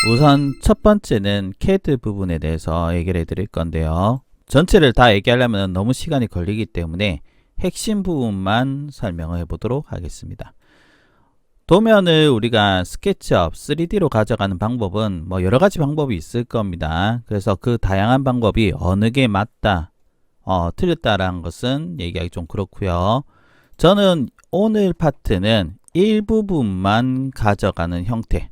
우선 첫 번째는 CAD 부분에 대해서 얘기를 해드릴 건데요. 전체를 다 얘기하려면 너무 시간이 걸리기 때문에 핵심 부분만 설명을 해보도록 하겠습니다. 도면을 우리가 스케치업 3D로 가져가는 방법은 여러 가지 방법이 있을 겁니다. 그래서 그 다양한 방법이 어느 게 맞다, 틀렸다라는 것은 얘기하기 좀 그렇고요. 저는 오늘 파트는 일부분만 가져가는 형태로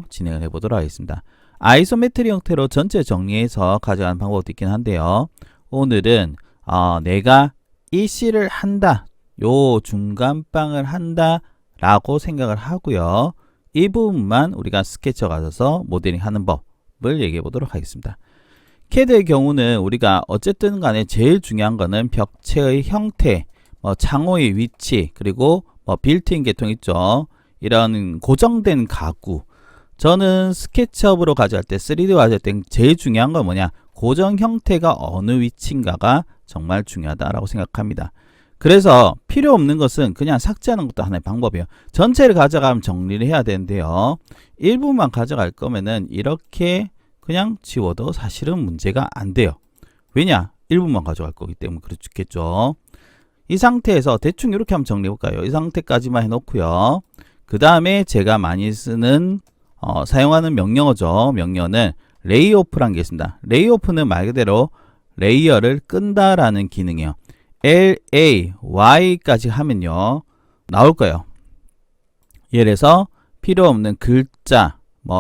진행을 해보도록 하겠습니다. 아이소메트리 형태로 전체 정리해서 가져가는 방법도 있긴 한데요. 오늘은 내가 이 C를 한다, 요 중간방을 한다 라고 생각을 하고요. 이 부분만 우리가 스케쳐 가져서 모델링 하는 법을 얘기해 보도록 하겠습니다. CAD의 경우는 우리가 어쨌든 간에 제일 중요한 거는 벽체의 형태, 창호의 위치, 그리고 빌트인 계통 있죠. 이런 고정된 가구. 저는 스케치업으로 가져갈 때, 3D로 가져갈 때 제일 중요한 건 뭐냐? 고정 형태가 어느 위치인가가 정말 중요하다라고 생각합니다. 그래서 필요 없는 것은 그냥 삭제하는 것도 하나의 방법이에요. 전체를 가져가면 정리를 해야 되는데요. 일부만 가져갈 거면은 이렇게 그냥 지워도 사실은 문제가 안 돼요. 왜냐? 일부만 가져갈 거기 때문에 그렇겠죠. 이 상태에서 대충 이렇게 한번 정리해 볼까요? 이 상태까지만 해놓고요. 그 다음에 제가 많이 쓰는 사용하는 명령어죠. 명령어는 레이오프라는 게 있습니다. 레이오프는 말 그대로 레이어를 끈다라는 기능이에요. LAY까지 하면요 나올 거예요. 예를 들어서 필요 없는 글자,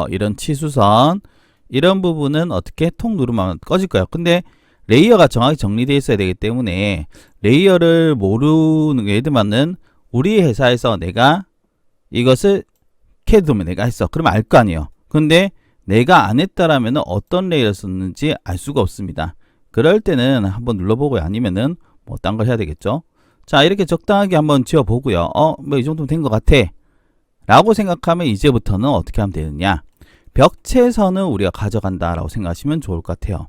이런 치수선, 이런 부분은 어떻게 톡 누르면 꺼질 거예요. 근데 레이어가 정확히 정리되어 있어야 되기 때문에 레이어를 모르는, 예를 들면은 우리 회사에서 내가 이것을 CAD 도면 내가 했어. 그러면 알 거 아니에요. 근데 내가 안 했다라면 어떤 레이어를 썼는지 알 수가 없습니다. 그럴 때는 한번 눌러보고요. 아니면은 딴 걸 해야 되겠죠. 자, 이렇게 적당하게 한번 지워보고요. 이 정도면 된 것 같아 라고 생각하면 이제부터는 어떻게 하면 되느냐, 벽체선은 우리가 가져간다 라고 생각하시면 좋을 것 같아요.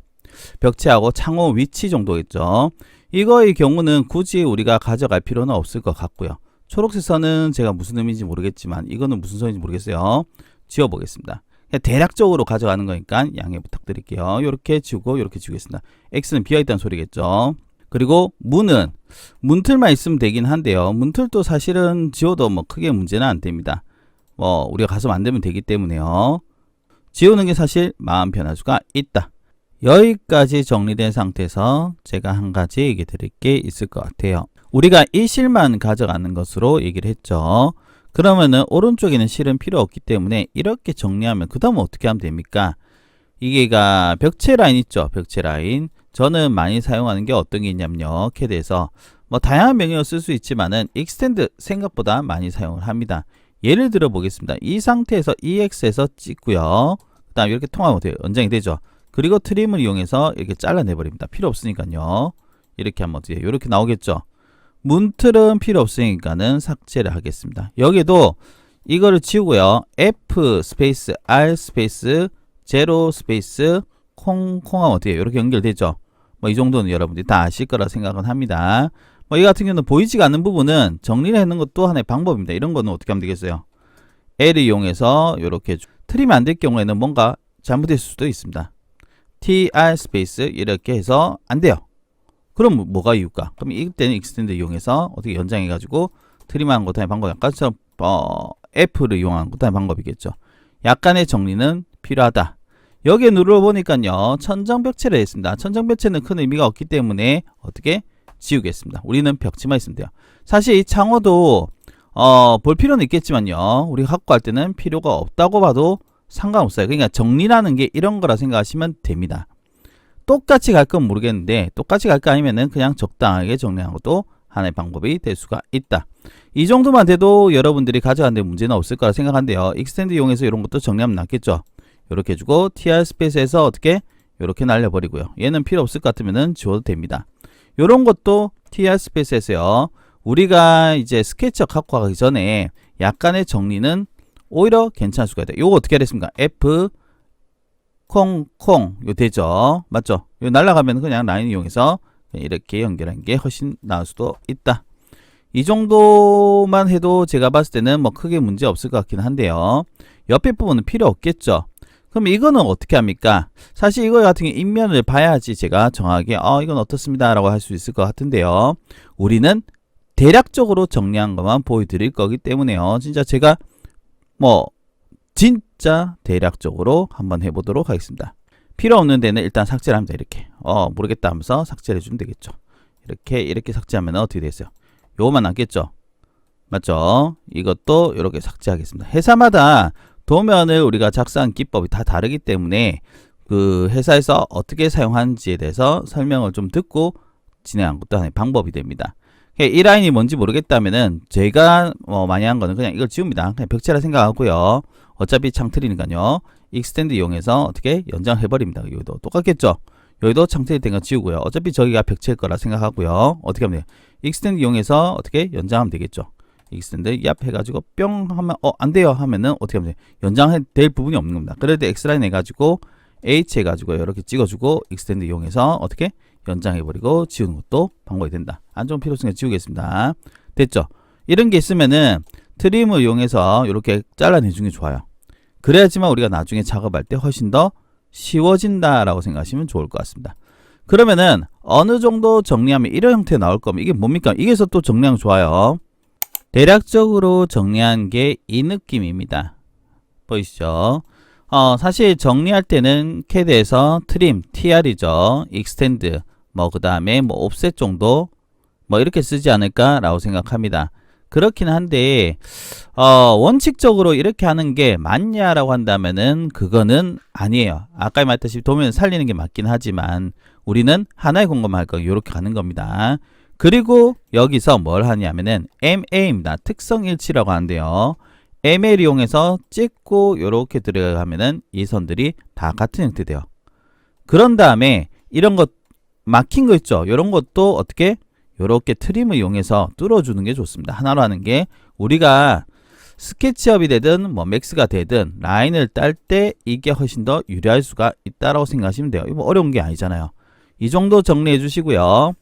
벽체하고 창호 위치 정도겠죠. 이거의 경우는 굳이 우리가 가져갈 필요는 없을 것 같고요. 초록색 선은 제가 무슨 의미인지 모르겠지만 이거는 무슨 선인지 모르겠어요. 지워보겠습니다. 대략적으로 가져가는 거니까 양해 부탁드릴게요. 이렇게 지우고 이렇게 지우겠습니다. X는 비어있다는 소리겠죠. 그리고 문은 문틀만 있으면 되긴 한데요. 문틀도 사실은 지워도 크게 문제는 안 됩니다. 우리가 가서 만들면 되기 때문에요. 지우는 게 사실 마음 편할 수가 있다. 여기까지 정리된 상태에서 제가 한 가지 얘기 드릴 게 있을 것 같아요. 우리가 이 실만 가져가는 것으로 얘기를 했죠. 그러면은 오른쪽에는 실은 필요 없기 때문에 이렇게 정리하면 그 다음은 어떻게 하면 됩니까? 이게가 벽체 라인 있죠. 벽체 라인. 저는 많이 사용하는 게 어떤 게 있냐면요. CAD에서 다양한 명령을 쓸 수 있지만은 extend 생각보다 많이 사용을 합니다. 예를 들어 보겠습니다. 이 상태에서 EX에서 찍고요. 그 다음에 이렇게 통하면 연장이 되죠. 그리고 트림을 이용해서 이렇게 잘라내 버립니다. 필요 없으니까요. 이렇게 하면 어떻게 이렇게 나오겠죠. 문틀은 필요 없으니까는 삭제를 하겠습니다. 여기도 이거를 지우고요. F 스페이스 R 스페이스 제로 스페이스 콩하면 어떻게 해요? 이렇게 연결되죠. 이 정도는 여러분들이 다 아실 거라 생각은 합니다. 이 같은 경우는 보이지가 않는 부분은 정리를 하는 것도 하나의 방법입니다. 이런 거는 어떻게 하면 되겠어요? L을 이용해서 이렇게 트림이 안 될 경우에는 뭔가 잘못될 수도 있습니다. TR 스페이스 이렇게 해서 안 돼요. 그럼 뭐가 이유일까? 그럼 이때는 익스텐드 이용해서 어떻게 연장해 가지고 트림하는 것도 하나의 방법, 약간처럼 F를 이용하는 것도 하나의 방법이겠죠. 약간의 정리는 필요하다. 여기에 눌러보니까요, 천정벽체를 했습니다. 천정벽체는 큰 의미가 없기 때문에 어떻게 지우겠습니다. 우리는 벽체만 있으면 돼요. 사실 이 창호도 볼 필요는 있겠지만요, 우리가 갖고 갈 때는 필요가 없다고 봐도 상관없어요. 그러니까 정리라는 게 이런 거라 생각하시면 됩니다. 똑같이 갈 건 모르겠는데 똑같이 갈 거 아니면은 그냥 적당하게 정리하는 것도 하나의 방법이 될 수가 있다. 이 정도만 돼도 여러분들이 가져가는데 문제는 없을 거라 생각한데요. 익스텐드 이용해서 이런 것도 정리하면 낫겠죠. 이렇게 해주고 TR 스페이스에서 어떻게 이렇게 날려버리고요. 얘는 필요 없을 것 같으면은 지워도 됩니다. 이런 것도 TR 스페이스에서요. 우리가 이제 스케치업 갖고 가기 전에 약간의 정리는 오히려 괜찮을 수가 있다. 요거 어떻게 하겠습니까? F 콩 요 되죠. 맞죠? 요 날라가면 그냥 라인 이용해서 이렇게 연결한 게 훨씬 나을 수도 있다. 이 정도만 해도 제가 봤을 때는 뭐 크게 문제 없을 것 같긴 한데요. 옆에 부분은 필요 없겠죠. 그럼 이거는 어떻게 합니까? 사실 이거 같은 경우 인면을 봐야지 제가 정확하게 이건 어떻습니다 라고 할 수 있을 것 같은데요. 우리는 대략적으로 정리한 것만 보여드릴 거기 때문에요. 진짜 제가 뭐 진짜 대략적으로 한번 해보도록 하겠습니다. 필요 없는 데는 일단 삭제를 합니다. 이렇게 모르겠다 하면서 삭제를 해주면 되겠죠. 이렇게 삭제하면 어떻게 되겠어요? 요거만 남겠죠. 맞죠? 이것도 이렇게 삭제하겠습니다. 회사마다 도면을 우리가 작성한 기법이 다 다르기 때문에 그 회사에서 어떻게 사용하는지에 대해서 설명을 좀 듣고 진행한 것도 하나의 방법이 됩니다. 이 라인이 뭔지 모르겠다면은 제가 많이 한 거는 그냥 이걸 지웁니다. 그냥 벽체라 생각하고요. 어차피 창틀이니까요. 익스텐드 이용해서 어떻게 연장해버립니다. 여기도 똑같겠죠? 여기도 창틀이 된 거 지우고요. 어차피 저기가 벽체일 거라 생각하고요. 어떻게 하면 돼요? 익스텐드 이용해서 어떻게 연장하면 되겠죠? 익스텐드 얍 해가지고 뿅 하면 안 돼요 하면은 어떻게 하면 돼요? 연장될 부분이 없는 겁니다. 그럴 때 X라인 해가지고 H 해가지고 이렇게 찍어주고 익스텐드 이용해서 어떻게 연장해버리고 지우는 것도 방법이 된다. 안 좋은 필요성에 지우겠습니다. 됐죠? 이런 게 있으면은 트림을 이용해서 이렇게 잘라내주는 게 좋아요. 그래야지만 우리가 나중에 작업할 때 훨씬 더 쉬워진다라고 생각하시면 좋을 것 같습니다. 그러면은 어느 정도 정리하면 이런 형태 나올 거면 이게 뭡니까? 이게서 또 정리하면 좋아요. 대략적으로 정리한 게 이 느낌입니다. 보이시죠? 사실 정리할 때는 CAD에서 트림, TR이죠. 익스텐드, 그 다음에 옵셋 정도, 이렇게 쓰지 않을까라고 생각합니다. 그렇긴 한데, 원칙적으로 이렇게 하는 게 맞냐라고 한다면은 그거는 아니에요. 아까 말했다시피 도면을 살리는 게 맞긴 하지만 우리는 하나의 공간만 할 거 이렇게 가는 겁니다. 그리고 여기서 뭘 하냐면은 MA입니다. 특성 일치라고 하는데요. MA를 이용해서 찍고 이렇게 들어가면은 이 선들이 다 같은 형태 돼요. 그런 다음에 이런 것 막힌 거 있죠. 이런 것도 어떻게 이렇게 트림을 이용해서 뚫어주는 게 좋습니다. 하나로 하는 게 우리가 스케치업이 되든 맥스가 되든 라인을 딸 때 이게 훨씬 더 유리할 수가 있다라고 생각하시면 돼요. 이거 어려운 게 아니잖아요. 이 정도 정리해 주시고요.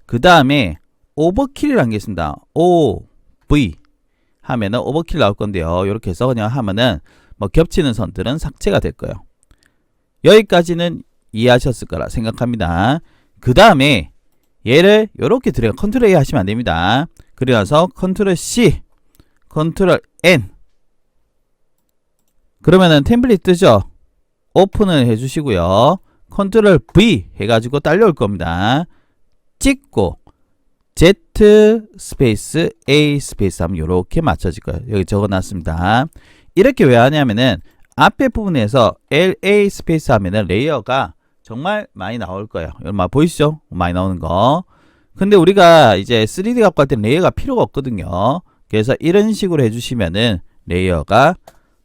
그 다음에 오버킬이라는 게 있습니다. OV 하면은 오버킬 나올 건데요. 이렇게 해서 그냥 하면은 겹치는 선들은 삭제가 될 거예요. 여기까지는 이해하셨을 거라 생각합니다. 그 다음에 얘를 이렇게 들어가 컨트롤 A 하시면 안 됩니다. 그리고 나서 컨트롤 C, 컨트롤 N. 그러면은 템플릿 뜨죠? 오픈을 해주시고요. 컨트롤 V 해가지고 딸려올 겁니다. 찍고 Z 스페이스 A 스페이스 하면 이렇게 맞춰질 거예요. 여기 적어놨습니다. 이렇게 왜 하냐면은 앞에 부분에서 LA 스페이스 하면은 레이어가 정말 많이 나올 거예요. 여러분 보이시죠? 많이 나오는 거. 근데 우리가 이제 3D 갖고 할 때는 레이어가 필요가 없거든요. 그래서 이런 식으로 해주시면은 레이어가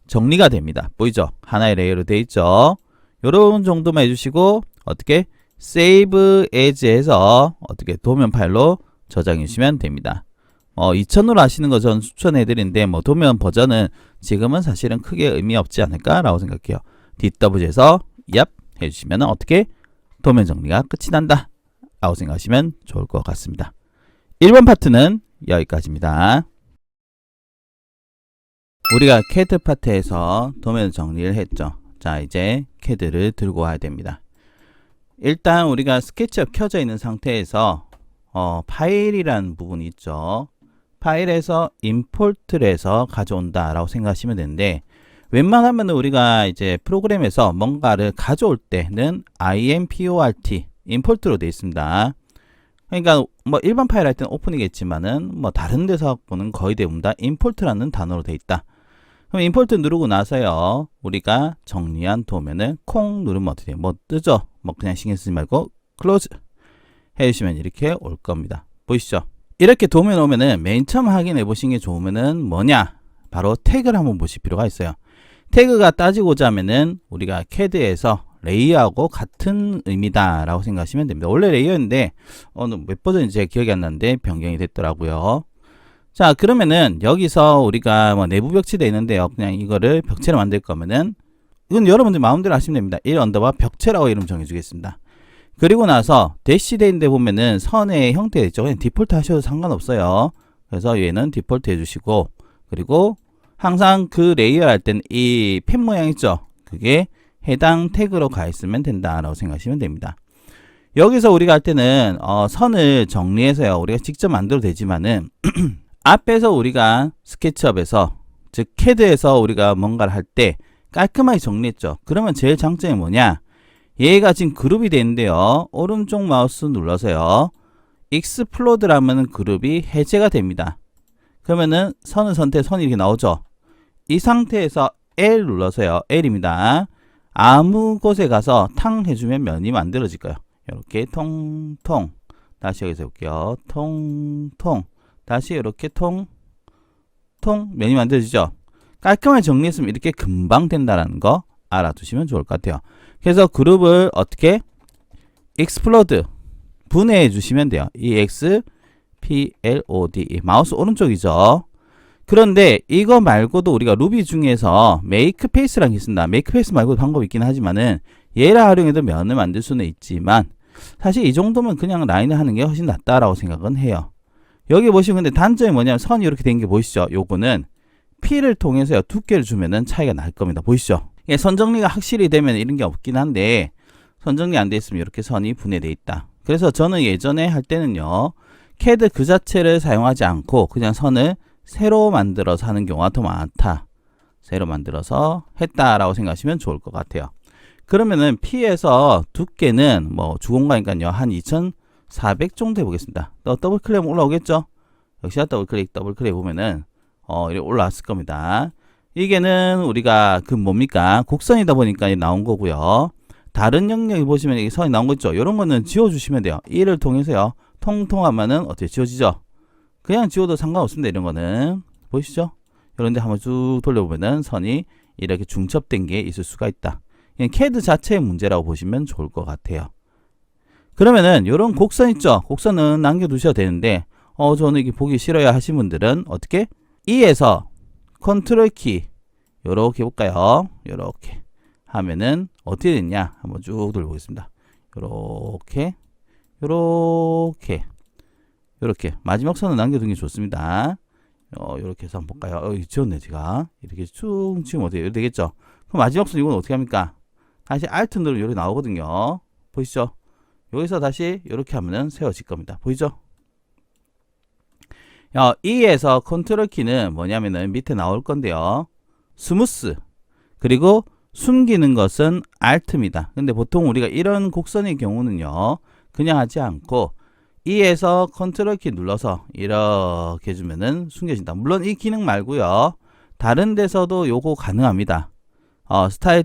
정리가 됩니다. 보이죠? 하나의 레이어로 되어 있죠. 요런 정도만 해주시고 어떻게 세이브 에즈 해서 어떻게 도면 파일로 저장해 주시면 됩니다. 2000으로 하시는 거 저는 추천해 드리는데 도면 버전은 지금은 사실은 크게 의미 없지 않을까 라고 생각해요. DW에서 얍 해주시면 어떻게 도면 정리가 끝이 난다 라고 생각하시면 좋을 것 같습니다. 1번 파트는 여기까지입니다. 우리가 CAD 파트에서 도면 정리를 했죠. 자, 이제 CAD를 들고 와야 됩니다. 일단 우리가 스케치업 켜져 있는 상태에서 파일이라는 부분이 있죠. 파일에서 임포트를 해서 가져온다 라고 생각하시면 되는데, 웬만하면 우리가 이제 프로그램에서 뭔가를 가져올 때는 import, 임포트로 되어 있습니다. 그러니까 일반 파일 할 때는 오픈이겠지만은 다른 데서 보는 거의 대부분 다 임포트라는 단어로 되어 있다. 그럼 임포트 누르고 나서요, 우리가 정리한 도면을 콩 누르면 어떻게 돼요? 뜨죠? 그냥 신경 쓰지 말고 클로즈 해주시면 이렇게 올 겁니다. 보이시죠? 이렇게 도면 오면은 맨 처음 확인해 보시는 게 좋으면은 뭐냐? 바로 태그를 한번 보실 필요가 있어요. 태그가 따지고자 하면은 우리가 CAD에서 레이어하고 같은 의미다 라고 생각하시면 됩니다. 원래 레이어인데 몇 버전인지 제가 기억이 안 나는데 변경이 됐더라고요. 자, 그러면은 여기서 우리가 내부 벽체되어 있는데요. 그냥 이거를 벽체로 만들 거면은 이건 여러분들 마음대로 하시면 됩니다. 1 언더바 벽체라고 이름 정해주겠습니다. 그리고 나서 대시되어 있는데 보면은 선의 형태가 있죠. 그냥 디폴트 하셔도 상관없어요. 그래서 얘는 디폴트 해주시고, 그리고 항상 그 레이어 할 때는 이 펜 모양 있죠? 그게 해당 태그로 가 있으면 된다라고 생각하시면 됩니다. 여기서 우리가 할 때는 선을 정리해서요. 우리가 직접 만들어도 되지만은 앞에서 우리가 스케치업에서, 즉 캐드에서 우리가 뭔가를 할 때 깔끔하게 정리했죠. 그러면 제일 장점이 뭐냐? 얘가 지금 그룹이 되는데요. 오른쪽 마우스 눌러서요. 익스플로드라면 그룹이 해제가 됩니다. 그러면은 선을 선택, 선이 이렇게 나오죠. 이 상태에서 L 눌러서요. L입니다. 아무 곳에 가서 탕 해주면 면이 만들어질 거예요. 이렇게 통통. 다시 여기서 해볼게요. 통통. 다시 이렇게 통통 면이 만들어지죠. 깔끔하게 정리했으면 이렇게 금방 된다는 거 알아두시면 좋을 것 같아요. 그래서 그룹을 어떻게 explode 분해해 주시면 돼요. explode 마우스 오른쪽이죠. 그런데 이거 말고도 우리가 루비 중에서 make pace라는 게 있습니다. make pace 말고도 방법이 있긴 하지만은 얘를 활용해도 면을 만들 수는 있지만 사실 이 정도면 그냥 라인을 하는 게 훨씬 낫다라고 생각은 해요. 여기 보시면 근데 단점이 뭐냐면 선이 이렇게 된 게 보이시죠? 요거는 P를 통해서 두께를 주면은 차이가 날 겁니다. 보이시죠? 선 정리가 확실히 되면 이런 게 없긴 한데 선 정리 안 돼 있으면 이렇게 선이 분해돼 있다. 그래서 저는 예전에 할 때는요. CAD 그 자체를 사용하지 않고 그냥 선을 새로 만들어서 하는 경우가 더 많다. 새로 만들어서 했다라고 생각하시면 좋을 것 같아요. 그러면은 P에서 두께는 뭐 주공간이니까요. 한 2400 정도 해보겠습니다. 또 더블 클릭하면 올라오겠죠? 역시 더블 클릭 보면은 이렇게 올라왔을 겁니다. 이게는 우리가 그 뭡니까? 곡선이다 보니까 나온 거고요. 다른 영역에 보시면 이 선이 나온 거 있죠? 이런 거는 지워주시면 돼요. 이를 통해서요. 통통하면은 어떻게 지워지죠? 그냥 지워도 상관없습니다. 이런 거는. 보이시죠? 이런데 한번 쭉 돌려보면은 선이 이렇게 중첩된 게 있을 수가 있다. 그냥 CAD 자체의 문제라고 보시면 좋을 것 같아요. 그러면은 이런 곡선 있죠? 곡선은 남겨두셔도 되는데 저는 이게 보기 싫어요 하신 분들은 어떻게? E에서 컨트롤 키 요렇게 해볼까요? 요렇게 하면은 어떻게 됐냐? 한번 쭉 돌려보겠습니다. 요렇게 요렇게 요렇게 마지막 선을 남겨두는 게 좋습니다. 요렇게 해서 한번 볼까요? 지웠네 제가. 이렇게 쭉 지우면 어떻게 되겠죠? 그럼 마지막 선 이건 어떻게 합니까? 다시 Alt 누르면 이렇게 나오거든요. 보이시죠? 여기서 다시 이렇게 하면은 세워질 겁니다. 보이죠? E에서 컨트롤 키는 뭐냐면은 밑에 나올 건데요. 스무스 그리고 숨기는 것은 Alt입니다. 근데 보통 우리가 이런 곡선의 경우는요. 그냥 하지 않고 E에서 컨트롤 키 눌러서 이렇게 해주면은 숨겨진다. 물론 이 기능 말고요. 다른 데서도 요거 가능합니다. 스타일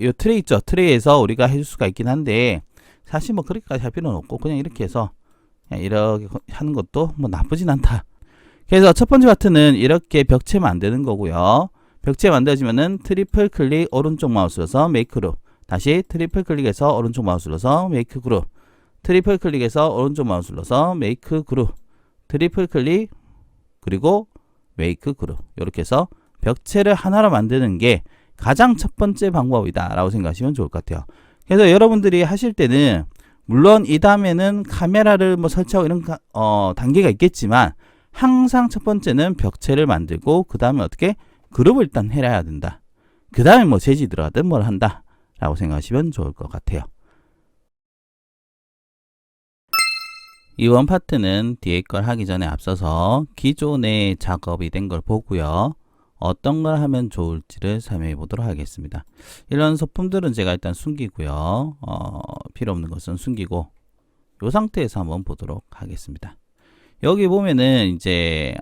요 트레이 있죠. 트레이에서 우리가 해줄 수가 있긴 한데 사실 뭐 그렇게까지 할 필요는 없고 그냥 이렇게 해서 그냥 이렇게 하는 것도 뭐 나쁘진 않다. 그래서 첫 번째 파트는 이렇게 벽체 만드는 거고요. 벽체 만들어지면은 트리플 클릭 오른쪽 마우스 눌러서 메이크 그룹. 다시 트리플 클릭해서 오른쪽 마우스 눌러서 메이크 그룹. 트리플 클릭해서 오른쪽 마우스 눌러서 메이크 그룹. 트리플 클릭 그리고 메이크 그룹. 이렇게 해서 벽체를 하나로 만드는 게 가장 첫 번째 방법이다 라고 생각하시면 좋을 것 같아요. 그래서 여러분들이 하실 때는 물론 이 다음에는 카메라를 뭐 설치하고 이런 단계가 있겠지만 항상 첫 번째는 벽체를 만들고 그 다음에 어떻게 그룹을 일단 해야 된다. 그 다음에 뭐 재지 들어가든 뭘 한다 라고 생각하시면 좋을 것 같아요. 이번 파트는 뒤에 걸 하기 전에 앞서서 기존에 작업이 된 걸 보고요. 어떤 걸 하면 좋을지를 설명해 보도록 하겠습니다. 이런 소품들은 제가 일단 숨기고요. 필요 없는 것은 숨기고 이 상태에서 한번 보도록 하겠습니다. 여기 보면은 이제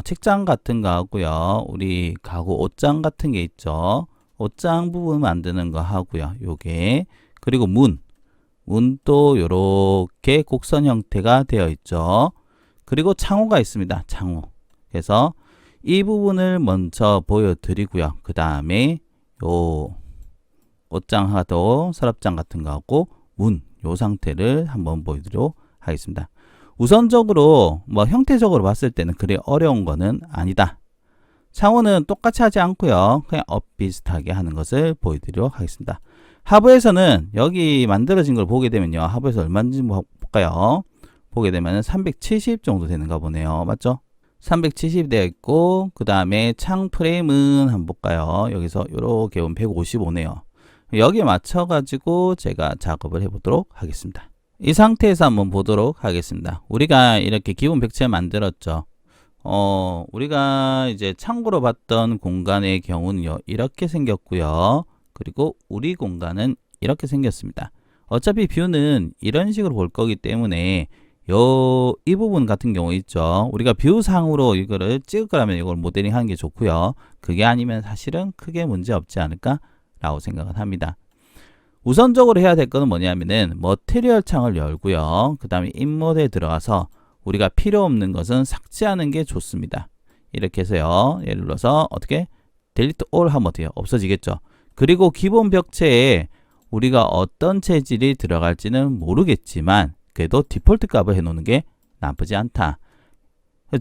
책장 같은 거 하고요. 우리 가구 옷장 같은 게 있죠. 옷장 부분 만드는 거 하고요. 요게 그리고 문도 요렇게 곡선 형태가 되어 있죠. 그리고 창호가 있습니다. 창호. 그래서 이 부분을 먼저 보여드리고요. 그 다음에 요 옷장 하도 서랍장 같은 거 하고 요 상태를 한번 보여드리도록 하겠습니다. 우선적으로 뭐 형태적으로 봤을 때는 그리 어려운 거는 아니다. 창호는 똑같이 하지 않고요. 그냥 비슷하게 하는 것을 보여드리도록 하겠습니다. 하부에서는 여기 만들어진 걸 보게 되면요. 하부에서 얼마인지 볼까요? 보게 되면 370 정도 되는가 보네요. 맞죠? 370 되어 있고, 그 다음에 창 프레임은 한번 볼까요? 여기서 이렇게 보면 155네요. 여기에 맞춰가지고 제가 작업을 해보도록 하겠습니다. 이 상태에서 한번 보도록 하겠습니다. 우리가 이렇게 기본 벽체 만들었죠. 우리가 이제 참고로 봤던 공간의 경우는요, 이렇게 생겼고요. 그리고 우리 공간은 이렇게 생겼습니다. 어차피 뷰는 이런 식으로 볼 거기 때문에 이 부분 같은 경우 있죠. 우리가 뷰상으로 이거를 찍을 거라면 이걸 모델링 하는 게 좋고요. 그게 아니면 사실은 크게 문제 없지 않을까 라고 생각을 합니다. 우선적으로 해야 될 거는 뭐냐면은 머티리얼 창을 열고요. 그 다음에 인모드에 들어가서 우리가 필요 없는 것은 삭제하는 게 좋습니다. 이렇게 해서요. 예를 들어서 어떻게 델리트 올 하면 어때요? 없어지겠죠. 그리고 기본 벽체에 우리가 어떤 재질이 들어갈지는 모르겠지만 그래도 디폴트 값을 해놓는 게 나쁘지 않다.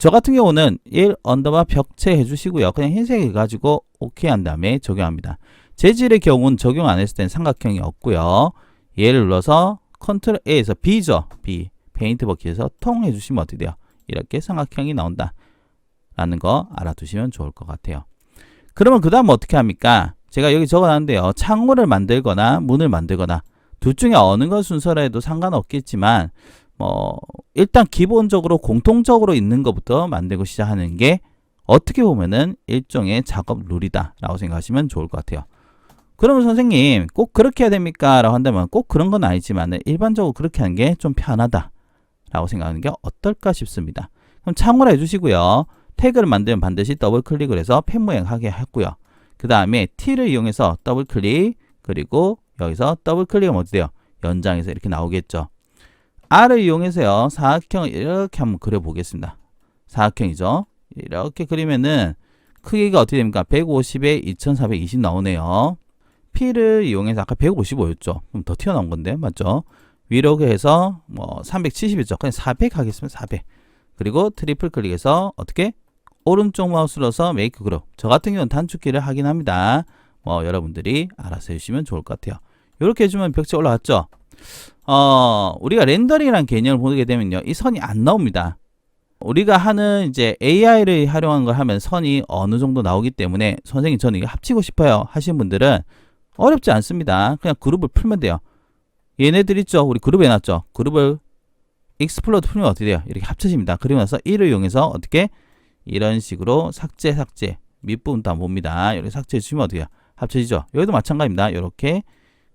저 같은 경우는 1 언더바 벽체 해주시고요. 그냥 흰색 해가지고 OK 한 다음에 적용합니다. 재질의 경우는 적용 안 했을 땐 삼각형이 없고요. 얘를 눌러서 컨트롤 A에서 B죠. B. 페인트 버킷에서 통 해주시면 어떻게 돼요? 이렇게 삼각형이 나온다. 라는 거 알아두시면 좋을 것 같아요. 그러면 그 다음 어떻게 합니까? 제가 여기 적어놨는데요. 창문을 만들거나 문을 만들거나 둘 중에 어느 것 순서라 해도 상관없겠지만 일단 기본적으로 공통적으로 있는 것부터 만들고 시작하는 게 어떻게 보면은 일종의 작업 룰이다 라고 생각하시면 좋을 것 같아요. 그러면 선생님 꼭 그렇게 해야 됩니까? 라고 한다면 꼭 그런 건 아니지만 일반적으로 그렇게 하는 게 좀 편하다 라고 생각하는 게 어떨까 싶습니다. 그럼 참고로 해주시고요. 태그를 만들면 반드시 더블 클릭을 해서 펜 모양 하게 했고요. 그 다음에 T를 이용해서 더블 클릭, 그리고 여기서 더블 클릭하면 어떻게 돼요? 연장해서 이렇게 나오겠죠. R을 이용해서요. 사각형을 이렇게 한번 그려보겠습니다. 사각형이죠. 이렇게 그리면은 크기가 어떻게 됩니까? 150에 2420 나오네요. P를 이용해서 아까 155였죠. 그럼 더 튀어나온 건데, 맞죠? 위로 해서 370이죠. 그냥 400 하겠습니다. 400. 그리고 트리플 클릭해서 어떻게? 오른쪽 마우스로 서 메이크 그룹. 저 같은 경우는 단축키를 하긴 합니다. 여러분들이 알아서 해주시면 좋을 것 같아요. 이렇게 해주면 벽체 올라왔죠? 우리가 렌더링이라는 개념을 보게 되면요. 이 선이 안 나옵니다. 우리가 하는 이제 AI를 활용한 걸 하면 선이 어느 정도 나오기 때문에 선생님 저는 이거 합치고 싶어요 하시는 분들은 어렵지 않습니다. 그냥 그룹을 풀면 돼요. 얘네들 있죠? 우리 그룹 해놨죠? 그룹을 익스플로드 풀면 어떻게 돼요? 이렇게 합쳐집니다. 그리고 나서 1을 이용해서 어떻게? 이런 식으로 삭제 밑부분 다 봅니다. 이렇게 삭제해 주시면 어떻게 돼요? 합쳐지죠? 여기도 마찬가지입니다. 이렇게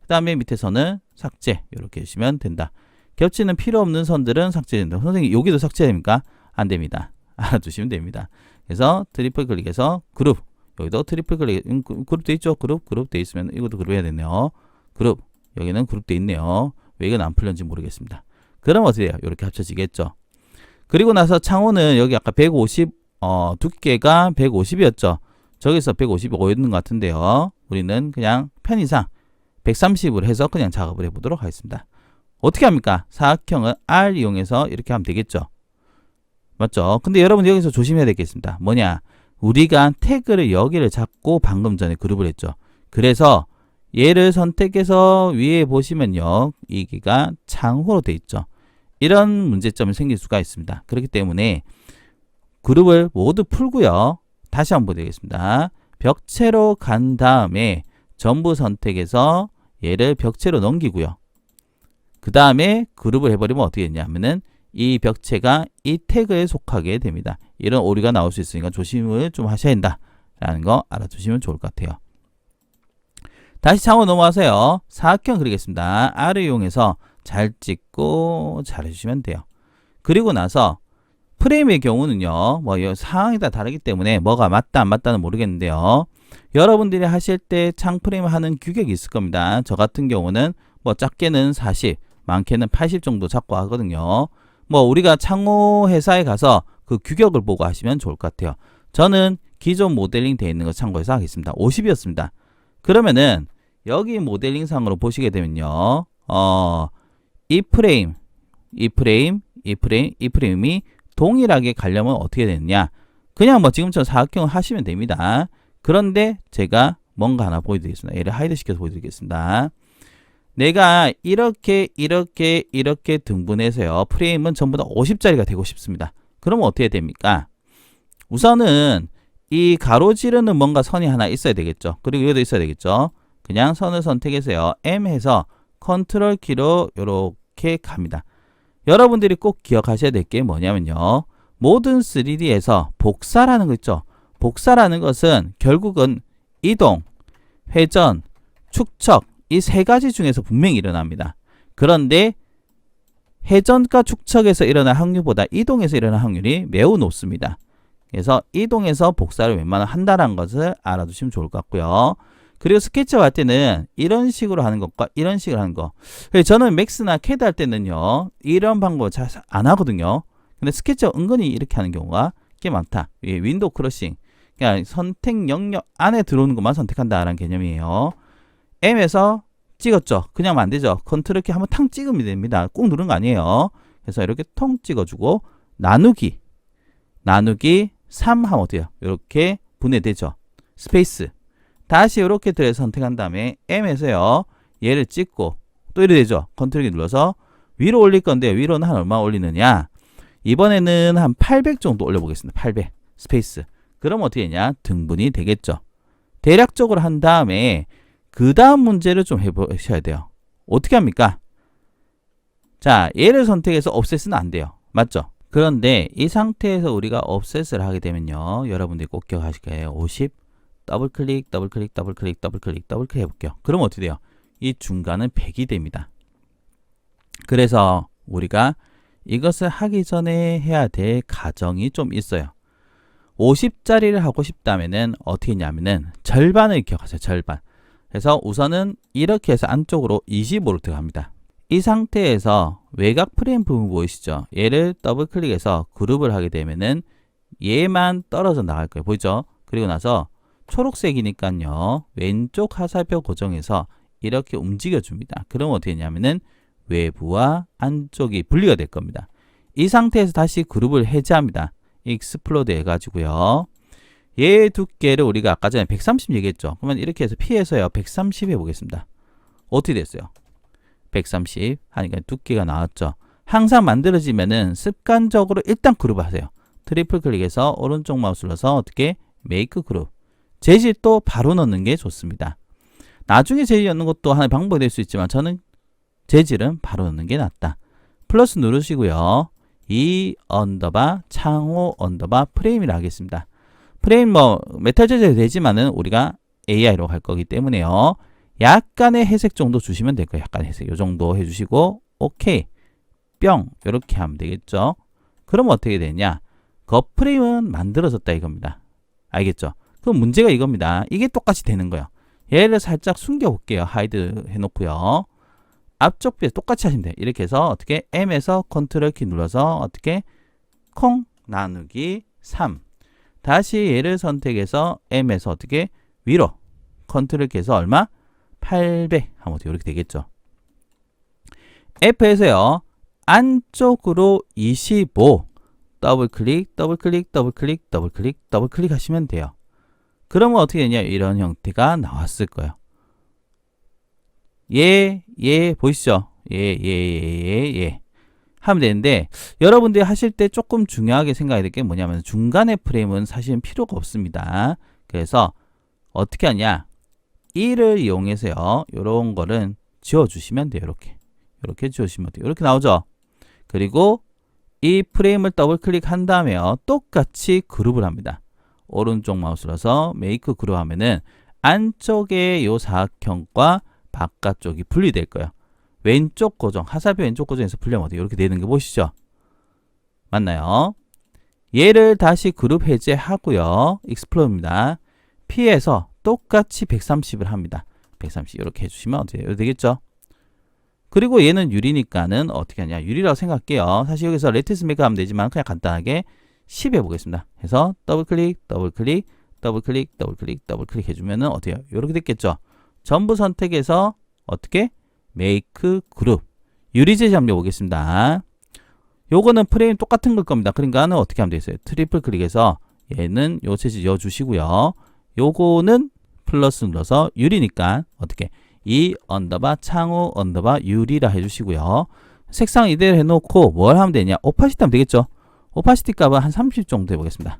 그 다음에 밑에서는 삭제 이렇게 해주시면 된다. 겹치는 필요 없는 선들은 삭제된다. 선생님 여기도 삭제됩니까? 안 됩니다. 알아두시면 됩니다. 그래서 트리플 클릭해서 그룹 여기도 트리플 클릭 그룹 돼 있죠? 그룹 돼 있으면 이것도 그룹 해야 되네요. 그룹 여기는 그룹 돼 있네요. 왜 이건 안 풀렸는지 모르겠습니다. 그럼 어떻게 돼요? 이렇게 합쳐지겠죠. 그리고 나서 창호는 여기 아까 150 두께가 150이었죠. 저기서 155였는 것 같은데요. 우리는 그냥 편의상 130으로 해서 그냥 작업을 해보도록 하겠습니다. 어떻게 합니까? 사각형을 R 이용해서 이렇게 하면 되겠죠. 맞죠? 근데 여러분 여기서 조심해야 되겠습니다. 뭐냐? 우리가 태그를 여기를 잡고 방금 전에 그룹을 했죠. 그래서 얘를 선택해서 위에 보시면요. 여기가 창호로 돼 있죠. 이런 문제점이 생길 수가 있습니다. 그렇기 때문에 그룹을 모두 풀고요. 다시 한번 보겠습니다. 벽체로 간 다음에 전부 선택해서 얘를 벽체로 넘기고요. 그 다음에 그룹을 해버리면 어떻게 되냐면은 이 벽체가 이 태그에 속하게 됩니다. 이런 오류가 나올 수 있으니까 조심을 좀 하셔야 된다 라는 거 알아두시면 좋을 것 같아요. 다시 창호 넘어와서요. 사각형 그리겠습니다. R을 이용해서 잘 찍고 잘 해주시면 돼요. 그리고 나서 프레임의 경우는요. 상황에 따라 다르기 때문에 뭐가 맞다 안 맞다는 모르겠는데요. 여러분들이 하실 때 창프레임을 하는 규격이 있을 겁니다. 저 같은 경우는 작게는 40, 많게는 80 정도 잡고 하거든요. 우리가 창호 회사에 가서 그 규격을 보고 하시면 좋을 것 같아요. 저는 기존 모델링 되어 있는 거 참고해서 하겠습니다. 50이었습니다. 그러면은 여기 모델링 상으로 보시게 되면요. 이 프레임이 동일하게 가려면 어떻게 되느냐? 그냥 지금처럼 사각형을 하시면 됩니다. 그런데 제가 뭔가 하나 보여드리겠습니다. 얘를 하이드 시켜서 보여드리겠습니다. 내가 이렇게 등분해서요. 프레임은 전부 다 50짜리가 되고 싶습니다. 그러면 어떻게 됩니까? 우선은 이 가로지르는 뭔가 선이 하나 있어야 되겠죠. 그리고 여기도 있어야 되겠죠. 그냥 선을 선택해서요. M 해서 컨트롤 키로 이렇게 갑니다. 여러분들이 꼭 기억하셔야 될 게 뭐냐면요. 모든 3D에서 복사라는 거 있죠. 복사라는 것은 결국은 이동, 회전, 축척 이 세 가지 중에서 분명히 일어납니다. 그런데 회전과 축척에서 일어날 확률보다 이동에서 일어날 확률이 매우 높습니다. 그래서 이동해서 복사를 웬만하면 한다는 것을 알아두시면 좋을 것 같고요. 그리고 스케치업 할 때는 이런 식으로 하는 것과 이런 식으로 하는 거. 저는 맥스나 캐드 할 때는요. 이런 방법을 잘 안 하거든요. 근데 스케치업 은근히 이렇게 하는 경우가 꽤 많다. 윈도우 크러싱. 그냥 선택 영역 안에 들어오는 것만 선택한다라는 개념이에요. M에서 찍었죠. 그냥 하면 안 되죠. 컨트롤 키 한번 탕 찍으면 됩니다. 꾹 누른 거 아니에요. 그래서 이렇게 통 찍어주고 나누기 3 하면 어때요? 이렇게 분해되죠. 스페이스. 다시 이렇게 들어서 선택한 다음에 M에서요. 얘를 찍고 또 이래 되죠. 컨트롤 키 눌러서 위로 올릴 건데 위로는 한 얼마 올리느냐? 이번에는 한 800 정도 올려보겠습니다. 800 스페이스. 그럼 어떻게 되냐? 등분이 되겠죠. 대략적으로 한 다음에 그 다음 문제를 좀 해보셔야 돼요. 어떻게 합니까? 자, 얘를 선택해서 offset은 안 돼요. 맞죠? 그런데 이 상태에서 우리가 offset을 하게 되면요. 여러분들이 꼭 기억하실 거예요. 50 더블클릭, 더블클릭, 더블클릭, 더블클릭, 더블클릭 해볼게요. 그럼 어떻게 돼요? 이 중간은 100이 됩니다. 그래서 우리가 이것을 하기 전에 해야 될 과정이 좀 있어요. 50짜리를 하고 싶다면은 어떻게 했냐면은 절반을 기억하세요. 절반. 그래서 우선은 이렇게 해서 안쪽으로 25로 들어갑니다. 이 상태에서 외곽 프레임 부분 보이시죠? 얘를 더블 클릭해서 그룹을 하게 되면은 얘만 떨어져 나갈 거예요. 보이죠? 그리고 나서 초록색이니까요. 왼쪽 화살표 고정해서 이렇게 움직여 줍니다. 그럼 어떻게 했냐면은 외부와 안쪽이 분리가 될 겁니다. 이 상태에서 다시 그룹을 해제합니다. 익스플로드 해가지고요. 얘 두께를 우리가 아까 전에 130 얘기했죠. 그러면 이렇게 해서 피해서요. 130 해보겠습니다. 어떻게 됐어요? 130 하니까 두께가 나왔죠. 항상 만들어지면은 습관적으로 일단 그룹 하세요. 트리플 클릭해서 오른쪽 마우스 눌러서 어떻게 메이크 그룹. 재질도 바로 넣는 게 좋습니다. 나중에 재질 넣는 것도 하나의 방법이 될 수 있지만 저는 재질은 바로 넣는 게 낫다. 플러스 누르시고요. 이 언더바 창호 언더바 프레임이라 하겠습니다. 프레임 메탈 재질이 되지만은 우리가 AI로 할 거기 때문에요. 약간의 회색 정도 주시면 될 거예요. 약간의 회색. 요 정도 해주시고 오케이 뿅 이렇게 하면 되겠죠. 그럼 어떻게 되냐? 겉 프레임은 만들어졌다 이겁니다. 알겠죠? 그럼 문제가 이겁니다. 이게 똑같이 되는 거예요. 얘를 살짝 숨겨 볼게요. 하이드 해놓고요. 앞쪽 비에 똑같이 하시면 돼요. 이렇게 해서 어떻게 M에서 컨트롤 키 눌러서 어떻게 콩 나누기 3 다시 얘를 선택해서 M에서 어떻게 위로 컨트롤 키해서 얼마? 800 하면 어떻게 이렇게 되겠죠. F에서요. 안쪽으로 25 더블클릭 더블클릭 더블클릭 더블클릭 더블클릭 하시면 돼요. 그러면 어떻게 되냐? 이런 형태가 나왔을 거예요. 보이시죠? 예. 하면 되는데, 여러분들이 하실 때 조금 중요하게 생각해야 될 게 뭐냐면, 중간의 프레임은 사실은 필요가 없습니다. 그래서, 어떻게 하냐? 이를 이용해서요, 요런 거는 지워주시면 돼요. 이렇게 지워주시면 돼요. 이렇게 나오죠? 그리고, 이 프레임을 더블 클릭한 다음에요, 똑같이 그룹을 합니다. 오른쪽 마우스라서 메이크 그룹 하면은, 안쪽에 요 사각형과 바깥쪽이 분리될 거예요. 왼쪽 고정, 화살표 왼쪽 고정에서 분리하면 어때요? 이렇게 되는 게 보시죠? 맞나요? 얘를 다시 그룹 해제하고요. 익스플로드입니다. P에서 똑같이 130을 합니다. 130 이렇게 해주시면 어떻게 되겠죠? 그리고 얘는 유리니까는 어떻게 하냐? 유리라고 생각할게요. 사실 여기서 레티스 메이크 하면 되지만 그냥 간단하게 10 해보겠습니다. 해서 더블클릭, 더블클릭, 더블클릭, 더블클릭, 더블클릭 해주면은 어때요? 이렇게 됐겠죠? 전부 선택해서 어떻게? 메이크 그룹. 유리재질 한번 보겠습니다. 요거는 프레임 똑같은 걸 겁니다. 그러니까는 어떻게 하면 되겠어요? 트리플 클릭해서 얘는 요 재질 넣어주시고요. 요거는 플러스 눌러서 유리니까 어떻게? 이 언더바 창호 언더바 유리라 해주시고요. 색상 이대로 해놓고 뭘 하면 되냐? 오파시티 하면 되겠죠? 오파시티 값은 한 30 정도 해보겠습니다.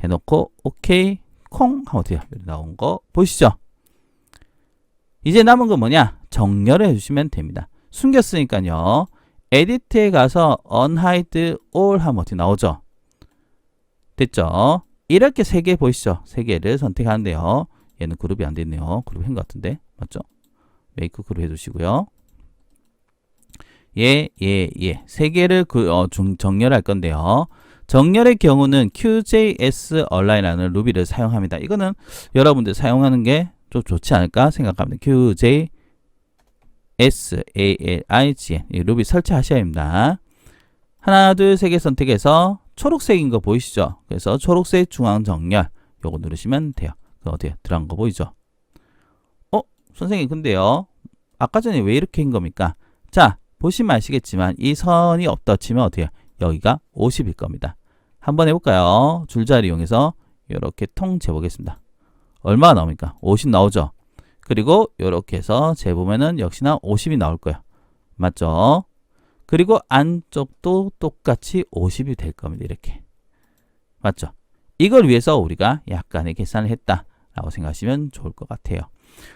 해놓고 오케이 콩 하면 어때요? 나온 거 보이시죠? 이제 남은 건 뭐냐? 정렬을 해주시면 됩니다. 숨겼으니까요. 에디트에 가서 unhide all 하면 어떻게 나오죠? 됐죠? 이렇게 세 개 보이시죠? 세 개를 선택하는데요. 얘는 그룹이 안 됐네요. 그룹 한 것 같은데 맞죠? 메이크 그룹 해주시고요. 세 개를 정렬할 건데요. 정렬의 경우는 QJS Align이라는 루비를 사용합니다. 이거는 여러분들 사용하는 게 좀 좋지 않을까 생각합니다. QJS ALIGN 이 루비 설치하셔야 합니다. 하나, 둘, 세 개 선택해서 초록색인 거 보이시죠? 그래서 초록색 중앙 정렬 요거 누르시면 돼요. 어디에 들어간 거 보이죠? 선생님 근데요. 아까 전에 왜 이렇게 한 겁니까? 자, 보시면 아시겠지만 이 선이 없다 치면 어떻게 해요? 여기가 50일 겁니다. 한번 해볼까요? 줄자리 이용해서 이렇게 통 재보겠습니다. 얼마나 나옵니까? 50 나오죠? 그리고 이렇게 해서 재보면은 역시나 50이 나올 거예요. 맞죠? 그리고 안쪽도 똑같이 50이 될 겁니다. 이렇게. 맞죠? 이걸 위해서 우리가 약간의 계산을 했다라고 생각하시면 좋을 것 같아요.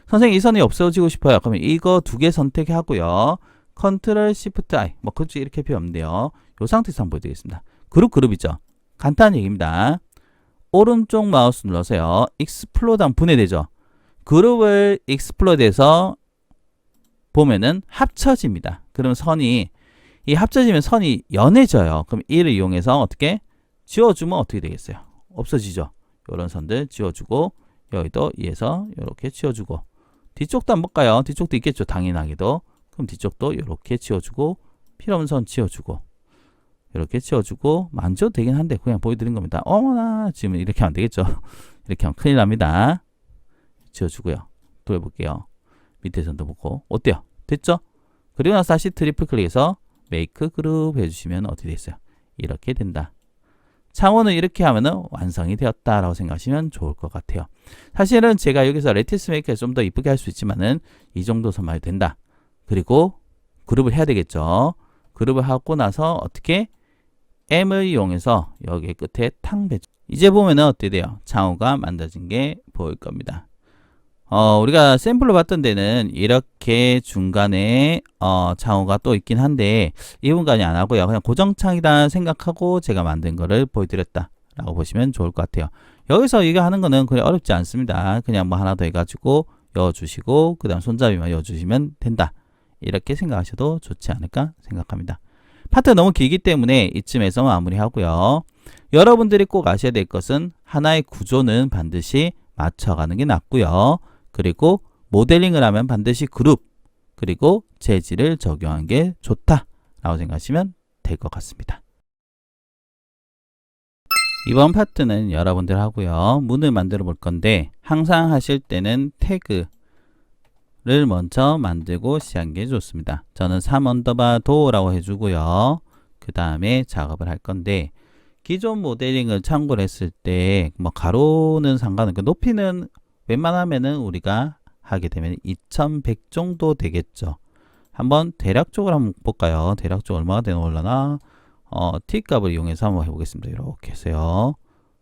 선생님 이 선이 없어지고 싶어요. 그러면 이거 두 개 선택하고요. 컨트롤 시프트 I 뭐 그렇지 이렇게 필요 없는데요. 이 상태에서 한번 보여드리겠습니다. 그룹이죠. 간단한 얘기입니다. 오른쪽 마우스 눌러서요. 익스플로드 하면 분해되죠. 그룹을 익스플로드해서 보면은 합쳐집니다. 그러면 선이 이 합쳐지면 선이 연해져요. 그럼 이를 이용해서 어떻게 지워주면 어떻게 되겠어요? 없어지죠. 이런 선들 지워주고 여기도 이에서 이렇게 지워주고 뒤쪽도 한번 볼까요? 뒤쪽도 있겠죠. 당연하게도. 그럼 뒤쪽도 이렇게 지워주고 필요 없는 선 지워주고 이렇게 지워주고 만져도 되긴 한데 그냥 보여드린 겁니다. 어머나 지금 이렇게 하면 되겠죠. 이렇게 하면 큰일 납니다. 지워주고요. 또 해볼게요. 밑에 선도 보고 어때요? 됐죠? 그리고 나서 다시 트리플 클릭해서 메이크 그룹 해주시면 어떻게 됐어요? 이렇게 된다. 창호는 이렇게 하면은 완성이 되었다라고 생각하시면 좋을 것 같아요. 사실은 제가 여기서 레티스 메이커에서 좀 더 이쁘게 할 수 있지만은 이 정도 선만이 된다. 그리고 그룹을 해야 되겠죠. 그룹을 하고 나서 어떻게 M을 이용해서 여기 끝에 탕 배치. 이제 보면은 어떻게 돼요? 창호가 만들어진 게 보일 겁니다. 우리가 샘플로 봤던 데는 이렇게 중간에 창호가 또 있긴 한데 이 부분까지 안 하고요. 그냥 고정창이다 생각하고 제가 만든 거를 보여드렸다 라고 보시면 좋을 것 같아요. 여기서 이거 하는 거는 그냥 어렵지 않습니다. 그냥 뭐 하나 더 해가지고 여어주시고 그 다음 손잡이만 여어주시면 된다. 이렇게 생각하셔도 좋지 않을까 생각합니다. 파트가 너무 길기 때문에 이쯤에서 마무리하고요. 여러분들이 꼭 아셔야 될 것은 하나의 구조는 반드시 맞춰가는 게 낫고요. 그리고 모델링을 하면 반드시 그룹 그리고 재질을 적용한 게 좋다라고 생각하시면 될 것 같습니다. 이번 파트는 여러분들 하고요. 문을 만들어 볼 건데 항상 하실 때는 태그를 먼저 만들고 시작하는 게 좋습니다. 저는 3_do라고 해주고요. 그 다음에 작업을 할 건데 기존 모델링을 참고를 했을 때 뭐 가로는 상관없고 높이는 웬만하면은 우리가 하게 되면 2100 정도 되겠죠. 한번 대략적으로 한번 볼까요? 대략적으로 얼마가 되나 t 값을 이용해서 한번 해보겠습니다. 이렇게 해서요.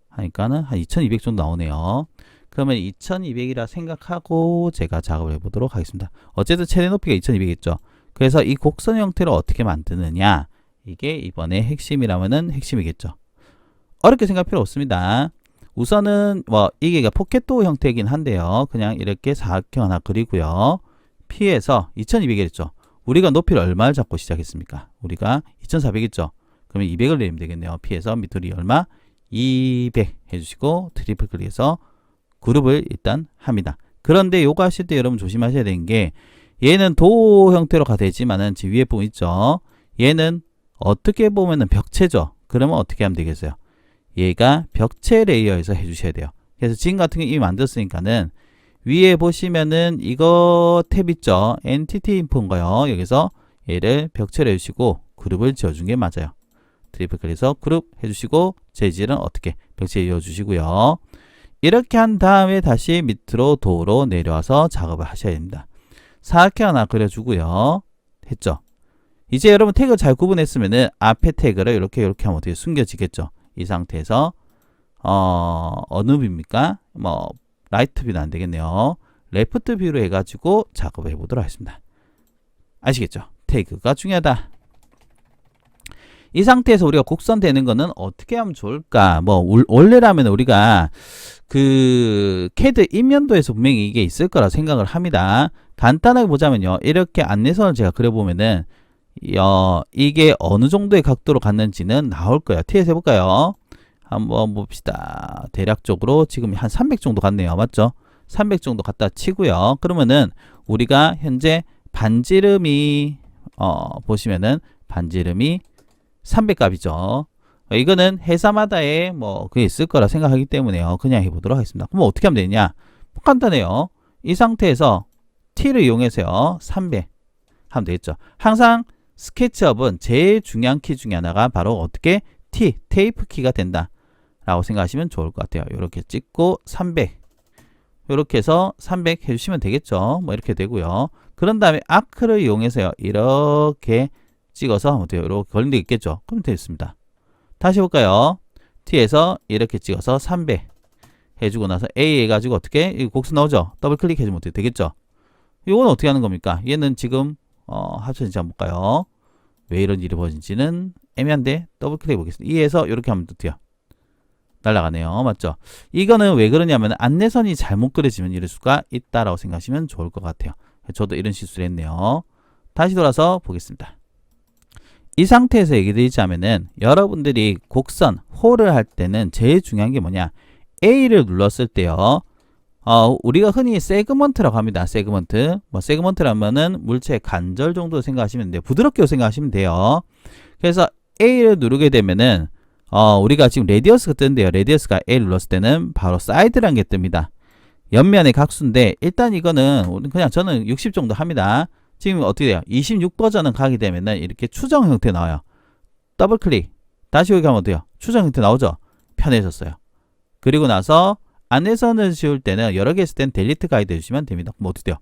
하니까는 한 2200 정도 나오네요. 그러면 2200이라 생각하고 제가 작업을 해보도록 하겠습니다. 어쨌든 최대 높이가 2200이겠죠. 그래서 이 곡선 형태를 어떻게 만드느냐 이게 이번에 핵심이라면은 핵심이겠죠. 어렵게 생각할 필요 없습니다. 우선은 뭐 이게 포켓도 형태이긴 한데요. 그냥 이렇게 사각형 하나 그리고요. P에서 2200이랬죠. 우리가 높이를 얼마를 잡고 시작했습니까? 우리가 2400이죠. 그러면 200을 내리면 되겠네요. P에서 밑으로 얼마? 200 해주시고 트리플 클릭해서 그룹을 일단 합니다. 그런데 요거 하실 때 여러분 조심하셔야 되는 게 얘는 도 형태로 되지만은 지금 위에 부분 있죠. 얘는 어떻게 보면은 벽체죠. 그러면 어떻게 하면 되겠어요? 얘가 벽체 레이어에서 해주셔야 돼요. 그래서 지금 같은 게 이미 만들었으니까는 위에 보시면은 이거 탭 있죠. 엔티티 인포인가요? 여기서 얘를 벽체로 해주시고 그룹을 지어준 게 맞아요. 트리플 클릭해서 그룹 해주시고 재질은 어떻게 벽체에 이어주시고요. 이렇게 한 다음에 다시 밑으로 도로 내려와서 작업을 하셔야 됩니다. 사각형 하나 그려주고요. 했죠. 이제 여러분 태그 잘 구분했으면은 앞에 태그를 이렇게 하면 어떻게 숨겨지겠죠. 이 상태에서 어느 뷰입니까? 뭐 라이트 뷰는 안 되겠네요. 레프트 뷰로 해가지고 작업해 보도록 하겠습니다. 아시겠죠? 태그가 중요하다. 이 상태에서 우리가 곡선 되는 거는 어떻게 하면 좋을까? 뭐 원래라면 우리가 그 CAD 인면도에서 분명히 이게 있을 거라 생각을 합니다. 간단하게 보자면요, 이렇게 안내선을 제가 그려보면은 이게 어느 정도의 각도로 갔는지는 나올 거예요. TS 해볼까요? 한번 봅시다. 대략적으로 지금 한 300 정도 갔네요. 맞죠? 300 정도 갔다 치고요. 그러면은 우리가 현재 반지름이 보시면은 반지름이 300 값이죠. 이거는 회사마다의 뭐 그게 있을 거라 생각하기 때문에요. 그냥 해보도록 하겠습니다. 그럼 어떻게 하면 되냐? 간단해요. 이 상태에서 T를 이용해서요, 300 하면 되겠죠. 항상 스케치업은 제일 중요한 키 중에 하나가 바로 어떻게 테이프 키가 된다 라고 생각하시면 좋을 것 같아요. 이렇게 찍고 300 이렇게 해서 300 해주시면 되겠죠. 뭐 이렇게 되고요. 그런 다음에 아크를 이용해서요, 이렇게 찍어서 하면 돼요. 이렇게 걸린 데 있겠죠. 그럼 되겠습니다. 다시 볼까요? T에서 이렇게 찍어서 300 해주고 나서 A 해가지고 어떻게? 이 곡선 나오죠? 더블 클릭 해주면 되겠죠? 이건 어떻게 하는 겁니까? 얘는 지금 합쳐진지 한번 볼까요? 왜 이런 일이 벌어진지는 애매한데 더블 클릭 해보겠습니다. 2에서 이렇게 하면 돼요. 날아가네요. 맞죠? 이거는 왜 그러냐면 안내선이 잘못 그려지면 이럴 수가 있다라고 생각하시면 좋을 것 같아요. 저도 이런 실수를 했네요. 다시 돌아서 보겠습니다. 이 상태에서 얘기 드리자면은 여러분들이 곡선, 홀을 할 때는 제일 중요한 게 뭐냐? A를 눌렀을 때요, 우리가 흔히 세그먼트라고 합니다. 세그먼트. 뭐 세그먼트라면은 물체의 간절 정도 생각하시면 돼요. 부드럽게 생각하시면 돼요. 그래서 A를 누르게 되면은 우리가 지금 레디어스가 뜨는데요. 레디어스가 A를 눌렀을 때는 바로 사이드라는 게 뜹니다. 옆면의 각수인데 일단 이거는 그냥 저는 60 정도 합니다. 지금 어떻게 돼요? 26 버전은 가게 되면은 이렇게 추정 형태 나와요. 더블 클릭. 다시 여기 가면 어때요? 추정 형태 나오죠? 편해졌어요. 그리고 나서 안내선을 지울 때는 여러 개 있을 때는 델리트 가이드 해주시면 됩니다. 그럼 어떻게 돼요?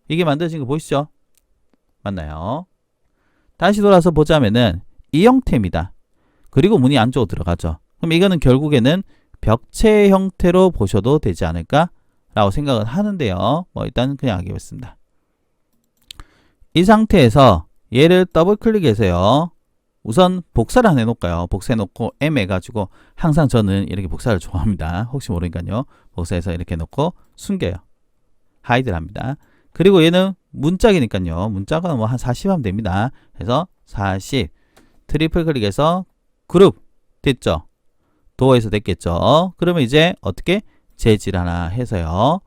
이게 만들어진 거 보이시죠? 맞나요? 다시 돌아서 보자면은 이 형태입니다. 그리고 문이 안쪽으로 들어가죠. 그럼 이거는 결국에는 벽체 형태로 보셔도 되지 않을까? 라고 생각을 하는데요. 뭐 일단 그냥 하겠습니다. 이 상태에서 얘를 더블 클릭해서요, 우선 복사를 하나 해놓을까요? 복사해놓고 M 해가지고, 항상 저는 이렇게 복사를 좋아합니다. 혹시 모르니까요. 복사해서 이렇게 놓고 숨겨요. 하이드를 합니다. 그리고 얘는 문짝이니까요. 문짝은 뭐 한 40 하면 됩니다. 그래서 40 트리플 클릭해서 그룹 됐죠? 도어에서 됐겠죠? 그러면 이제 어떻게 재질 하나 해서요,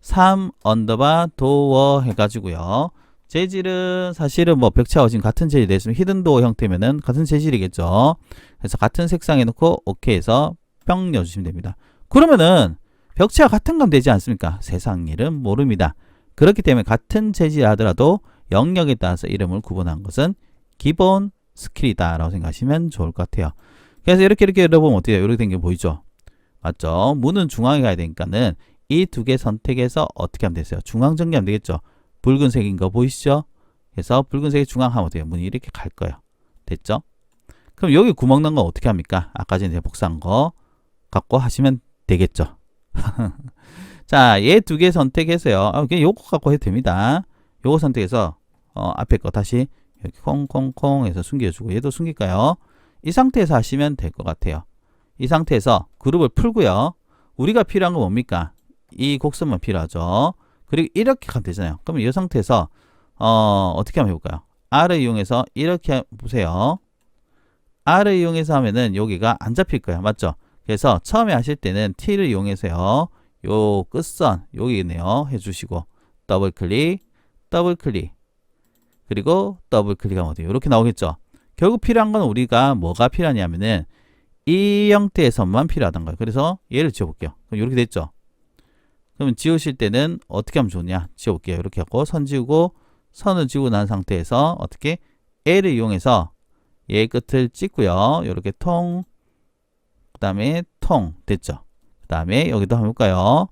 3 언더바 도어 해가지고요. 재질은 사실은 뭐 벽체하고 지금 같은 재질이 됐으면 히든도어 형태면은 같은 재질이겠죠. 그래서 같은 색상 해놓고 OK 해서 뿅 넣어주시면 됩니다. 그러면은 벽체와 같은 건 되지 않습니까? 세상 일은 모릅니다. 그렇기 때문에 같은 재질 하더라도 영역에 따라서 이름을 구분한 것은 기본 스킬이다 라고 생각하시면 좋을 것 같아요. 그래서 이렇게 열어보면 어떻게 돼요? 이렇게 된 게 보이죠? 맞죠? 문은 중앙에 가야 되니까는 이 두 개 선택해서 어떻게 하면 되세요? 중앙 정리하면 되겠죠? 붉은색인 거 보이시죠? 그래서 붉은색이 중앙 하면 돼요. 문이 이렇게 갈 거예요. 됐죠? 그럼 여기 구멍 난 거 어떻게 합니까? 아까 전에 복사한 거 갖고 하시면 되겠죠? 자, 얘 두 개 선택해서요. 그냥 요거 갖고 해도 됩니다. 요거 선택해서 앞에 거 다시 이렇게 콩콩콩 해서 숨겨주고, 얘도 숨길까요? 이 상태에서 하시면 될 것 같아요. 이 상태에서 그룹을 풀고요. 우리가 필요한 건 뭡니까? 이 곡선만 필요하죠. 그리고 이렇게 가면 되잖아요. 그러면 이 상태에서 어떻게 하면 해볼까요? R을 이용해서 이렇게 보세요. R을 이용해서 하면은 여기가 안 잡힐 거예요. 맞죠? 그래서 처음에 하실 때는 T를 이용해서요, 요 끝선 여기 있네요. 해주시고 더블 클릭, 더블 클릭, 그리고 더블 클릭하면 돼요. 이렇게 나오겠죠? 결국 필요한 건 우리가 뭐가 필요하냐면은 이 형태에서만 필요하단 거예요. 그래서 얘를 지워볼게요. 그럼 이렇게 됐죠? 그러면 지우실 때는 어떻게 하면 좋냐? 지워볼게요. 이렇게 하고 선 지우고, 선을 지우고 난 상태에서 어떻게 L을 이용해서 얘 끝을 찍고요. 이렇게 통, 그 다음에 통 됐죠? 그 다음에 여기도 한번 볼까요?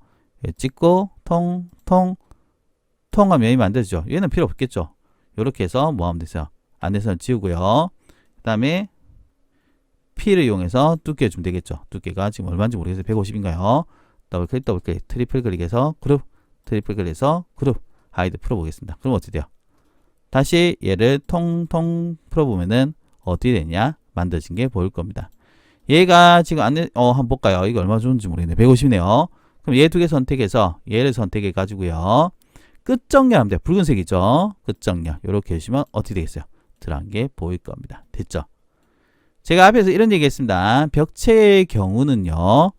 찍고 통, 통, 통하면 얘이 만들어지죠? 얘는 필요 없겠죠? 이렇게 해서 뭐 하면 되세요? 안내선을 지우고요. 그 다음에 P를 이용해서 두께 주면 되겠죠. 두께가 지금 얼마인지 모르겠어요. 150인가요? 더블 클릭, 트리플 클릭해서 그룹, 트리플 클릭해서 그룹, 하이드 풀어보겠습니다. 그럼 어떻게 돼요? 다시 얘를 통통 풀어보면은 어떻게 되냐? 만들어진 게 보일 겁니다. 얘가 지금 한번 볼까요? 이거 얼마 주는지 모르겠네. 150이네요. 그럼 얘 두 개 선택해서 얘를 선택해 가지고요. 끝정렬하면 돼요. 붉은색이죠. 끝정렬. 이렇게 해주시면 어떻게 되겠어요? 들어간 게 보일 겁니다. 됐죠? 제가 앞에서 이런 얘기 했습니다. 벽체의 경우는요.